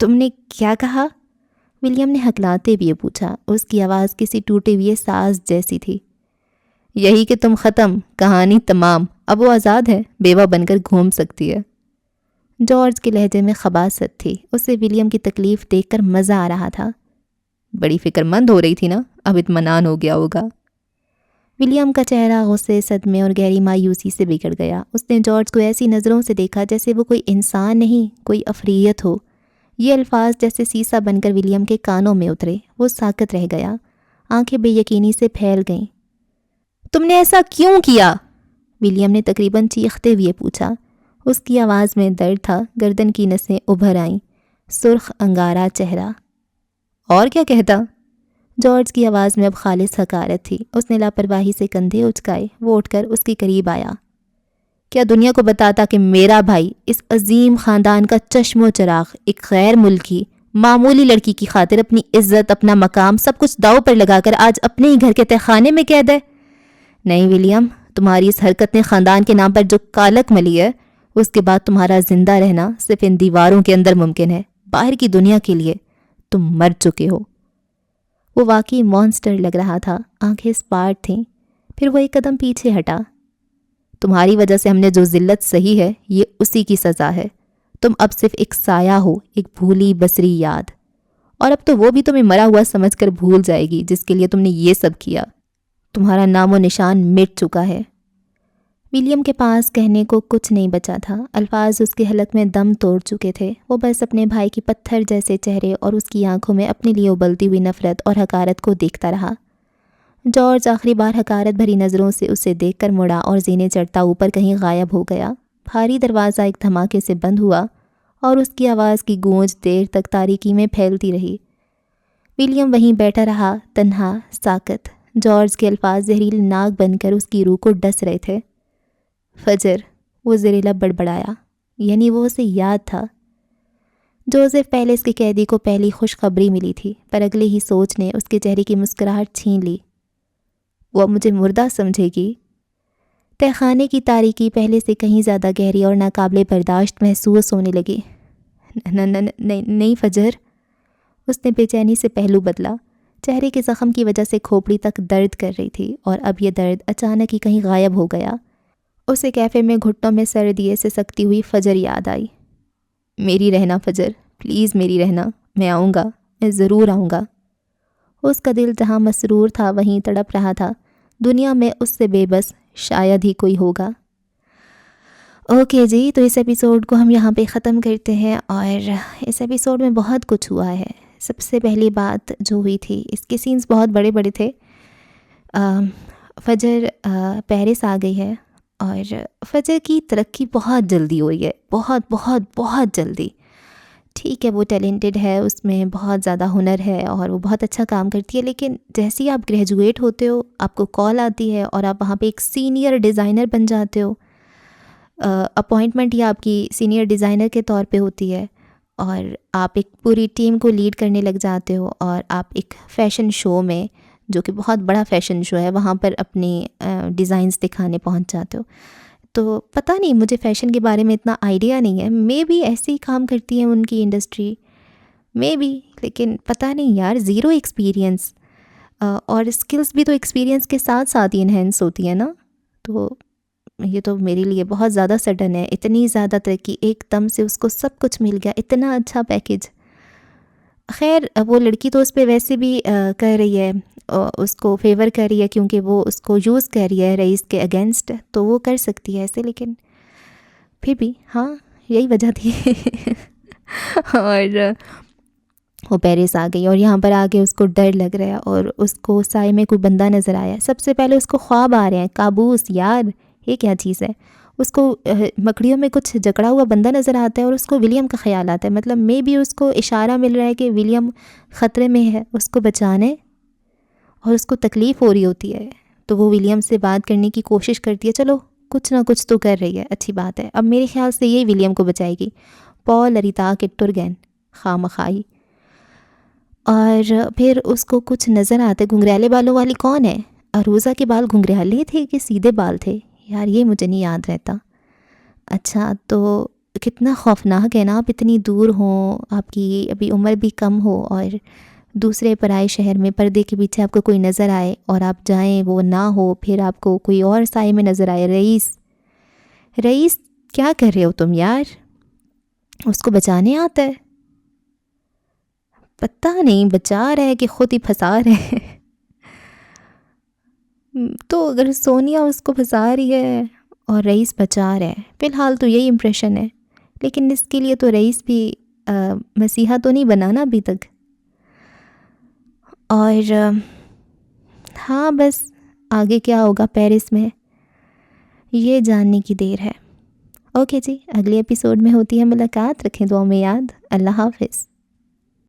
تم نے کیا کہا؟ ولیم نے ہکلاتے ہوئے پوچھا۔ اس کی آواز کسی ٹوٹے ہوئے ساز جیسی تھی۔ یہی کہ تم ختم، کہانی تمام، اب وہ آزاد ہے، بیوہ بن کر گھوم سکتی ہے۔ جارج کے لہجے میں خباثت تھی۔ اسے ولیم کی تکلیف دیکھ کر مزہ آ رہا تھا۔ بڑی فکر مند ہو رہی تھی نا، اب اطمینان ہو گیا ہوگا۔ ولیم کا چہرہ غصے، صدمے اور گہری مایوسی سے بگڑ گیا۔ اس نے جارج کو ایسی نظروں سے دیکھا جیسے وہ کوئی انسان نہیں، کوئی عفریت ہو۔ یہ الفاظ جیسے سیسا بن کر ولیم کے کانوں میں اترے۔ وہ ساکت رہ گیا، آنکھیں بے یقینی سے پھیل گئیں۔ تم نے ایسا کیوں کیا؟ ولیم نے تقریباً چیختے ہوئے پوچھا۔ اس کی آواز میں درد تھا، گردن کی نسیں ابھر آئیں، سرخ انگارہ چہرہ۔ اور کیا کہتا؟ جارج کی آواز میں اب خالص حقارت تھی۔ اس نے لاپرواہی سے کندھے اچکائے۔ وہ اٹھ کر اس کے قریب آیا۔ کیا دنیا کو بتاتا کہ میرا بھائی اس عظیم خاندان کا چشم و چراغ ایک غیر ملکی معمولی لڑکی کی خاطر اپنی عزت، اپنا مقام، سب کچھ داؤ پر لگا کر آج اپنے ہی گھر کے تہخانے میں قید ہے؟ نہیں ولیم، تمہاری اس حرکت نے خاندان کے نام پر جو کالک ملی ہے، اس کے بعد تمہارا زندہ رہنا صرف ان دیواروں کے اندر ممکن ہے۔ باہر کی دنیا کے لیے تم مر چکے ہو۔ وہ واقعی مانسٹر لگ رہا تھا۔ آنکھیں سپاٹ تھیں۔ پھر وہ ایک قدم پیچھے ہٹا۔ تمہاری وجہ سے ہم نے جو ذلت سہی ہے، یہ اسی کی سزا ہے۔ تم اب صرف ایک سایہ ہو، ایک بھولی بسری یاد، اور اب تو وہ بھی تمہیں مرا ہوا سمجھ کر بھول جائے گی جس کے لیے تم نے یہ سب کیا۔ تمہارا نام و نشان مٹ چکا ہے۔ ولیم کے پاس کہنے کو کچھ نہیں بچا تھا، الفاظ اس کے حلق میں دم توڑ چکے تھے۔ وہ بس اپنے بھائی کی پتھر جیسے چہرے اور اس کی آنکھوں میں اپنے لیے ابلتی ہوئی نفرت اور حقارت کو دیکھتا رہا۔ جارج آخری بار حقارت بھری نظروں سے اسے دیکھ کر مڑا اور زینے چڑھتا اوپر کہیں غائب ہو گیا۔ بھاری دروازہ ایک دھماکے سے بند ہوا اور اس کی آواز کی گونج دیر تک تاریکی میں پھیلتی رہی۔ ولیم وہیں بیٹھا رہا، تنہا، ساکت۔ جارج کے الفاظ زہریل ناگ بن کر اس کی روح کو ڈس رہے تھے۔ فجر، وہ زیر لب بڑبڑایا، یعنی وہ اسے یاد تھا۔ جوزف پیلس کے قیدی کو پہلی خوشخبری ملی تھی، پر اگلے ہی سوچ نے اس کے چہرے کی مسکراہٹ چھین لی۔ وہ مجھے مردہ سمجھے گی؟ تہخانے کی تاریکی پہلے سے کہیں زیادہ گہری اور ناقابل برداشت محسوس ہونے لگی۔ نہیں فجر، اس نے بے چینی سے پہلو بدلا۔ چہرے کے زخم کی وجہ سے کھوپڑی تک درد کر رہی تھی اور اب یہ درد اچانک ہی کہیں غائب ہو گیا۔ اسے کیفے میں گھٹنوں میں سر دیے سے سکتی ہوئی فجر یاد آئی۔ میری رہنا فجر، پلیز میری رہنا، میں آؤں گا، میں ضرور آؤں گا۔ اس کا دل جہاں مسرور تھا وہیں تڑپ رہا تھا۔ دنیا میں اس سے بے بس شاید ہی کوئی ہوگا۔ اوکے جی، تو اس ایپیسوڈ کو ہم یہاں پہ ختم کرتے ہیں، اور اس ایپیسوڈ میں بہت کچھ ہوا ہے۔ سب سے پہلی بات جو ہوئی تھی، اس کے سینز بہت بڑے بڑے تھے۔ فجر پیرس آ گئی ہے اور فجر کی ترقی بہت جلدی ہوئی ہے، بہت بہت بہت جلدی۔ ٹھیک ہے، وہ ٹیلنٹڈ ہے، اس میں بہت زیادہ ہنر ہے اور وہ بہت اچھا کام کرتی ہے، لیکن جیسے ہی آپ گریجویٹ ہوتے ہو آپ کو کال آتی ہے اور آپ وہاں پہ ایک سینئر ڈیزائنر بن جاتے ہو۔ اپوائنٹمنٹ یا آپ کی سینئر ڈیزائنر کے طور پہ ہوتی ہے اور آپ ایک پوری ٹیم کو لیڈ کرنے لگ جاتے ہو، اور آپ ایک فیشن شو میں، جو کہ بہت بڑا فیشن شو ہے، وہاں پر اپنی ڈیزائنز دکھانے پہنچ جاتے ہو۔ تو پتہ نہیں، مجھے فیشن کے بارے میں اتنا آئیڈیا نہیں ہے، مے بی ایسے ہی کام کرتی ہے ان کی انڈسٹری، مے بی، لیکن پتہ نہیں یار، زیرو ایکسپیرینس، اور اسکلس بھی تو ایکسپیرینس کے ساتھ ساتھ ہی انہینس ہوتی ہیں نا۔ تو یہ تو میرے لیے بہت زیادہ سڈن ہے، اتنی زیادہ ترقی ایک دم سے، اس کو سب کچھ مل گیا، اتنا اچھا پیکیج۔ خیر، وہ لڑکی تو اس پہ ویسے بھی کر رہی ہے، اس کو فیور کر رہی ہے کیونکہ وہ اس کو یوز کر رہی ہے رئیس کے اگینسٹ، تو وہ کر سکتی ہے ایسے، لیکن پھر بھی ہاں یہی وجہ تھی۔ اور وہ پیرس آ گئی اور یہاں پر آگے اس کو ڈر لگ رہا ہے اور اس کو سائے میں کوئی بندہ نظر آیا ہے۔ سب سے پہلے اس کو خواب آ رہے ہیں، کابوس، یار یہ کیا چیز ہے۔ اس کو مکڑیوں میں کچھ جکڑا ہوا بندہ نظر آتا ہے اور اس کو ولیم کا خیال آتا ہے، مطلب مے بی اس کو اشارہ مل رہا ہے کہ ولیم خطرے میں ہے، اس کو بچانے، اور اس کو تکلیف ہو رہی ہوتی ہے، تو وہ ولیم سے بات کرنے کی کوشش کرتی ہے۔ چلو کچھ نہ کچھ تو کر رہی ہے، اچھی بات ہے۔ اب میرے خیال سے یہی ولیم کو بچائے گی، پال اریتا کے ٹرگین خواہ مخواہی۔ اور پھر اس کو کچھ نظر آتا ہے، گھنگریالے بالوں والی کون ہے؟ اروزا کے بال گھنگریالے تھے کہ سیدھے بال تھے یار، یہ مجھے نہیں یاد رہتا۔ اچھا، تو کتنا خوفناک ہے نا، آپ اتنی دور ہوں، آپ کی ابھی عمر بھی کم ہو، اور دوسرے پرائے شہر میں پردے کے پیچھے آپ کو کوئی نظر آئے اور آپ جائیں وہ نہ ہو، پھر آپ کو کوئی اور سائے میں نظر آئے، رئیس کیا کر رہے ہو تم یار؟ اس کو بچانے آتا ہے، پتہ نہیں بچا رہا ہے کہ خود ہی پھنسا رہے ہیں۔ تو اگر سونیا اس کو پھنسا رہی ہے اور رئیس بچا رہا ہے، فی الحال تو یہی امپریشن ہے، لیکن اس کے لیے تو رئیس بھی مسیحا تو نہیں بنا نا ابھی تک۔ اور ہاں بس آگے کیا ہوگا پیرس میں، یہ جاننے کی دیر ہے۔ اوکے جی، اگلے ایپیسوڈ میں ہوتی ہے ملاقات، رکھیں دعاؤں میں یاد، اللہ حافظ۔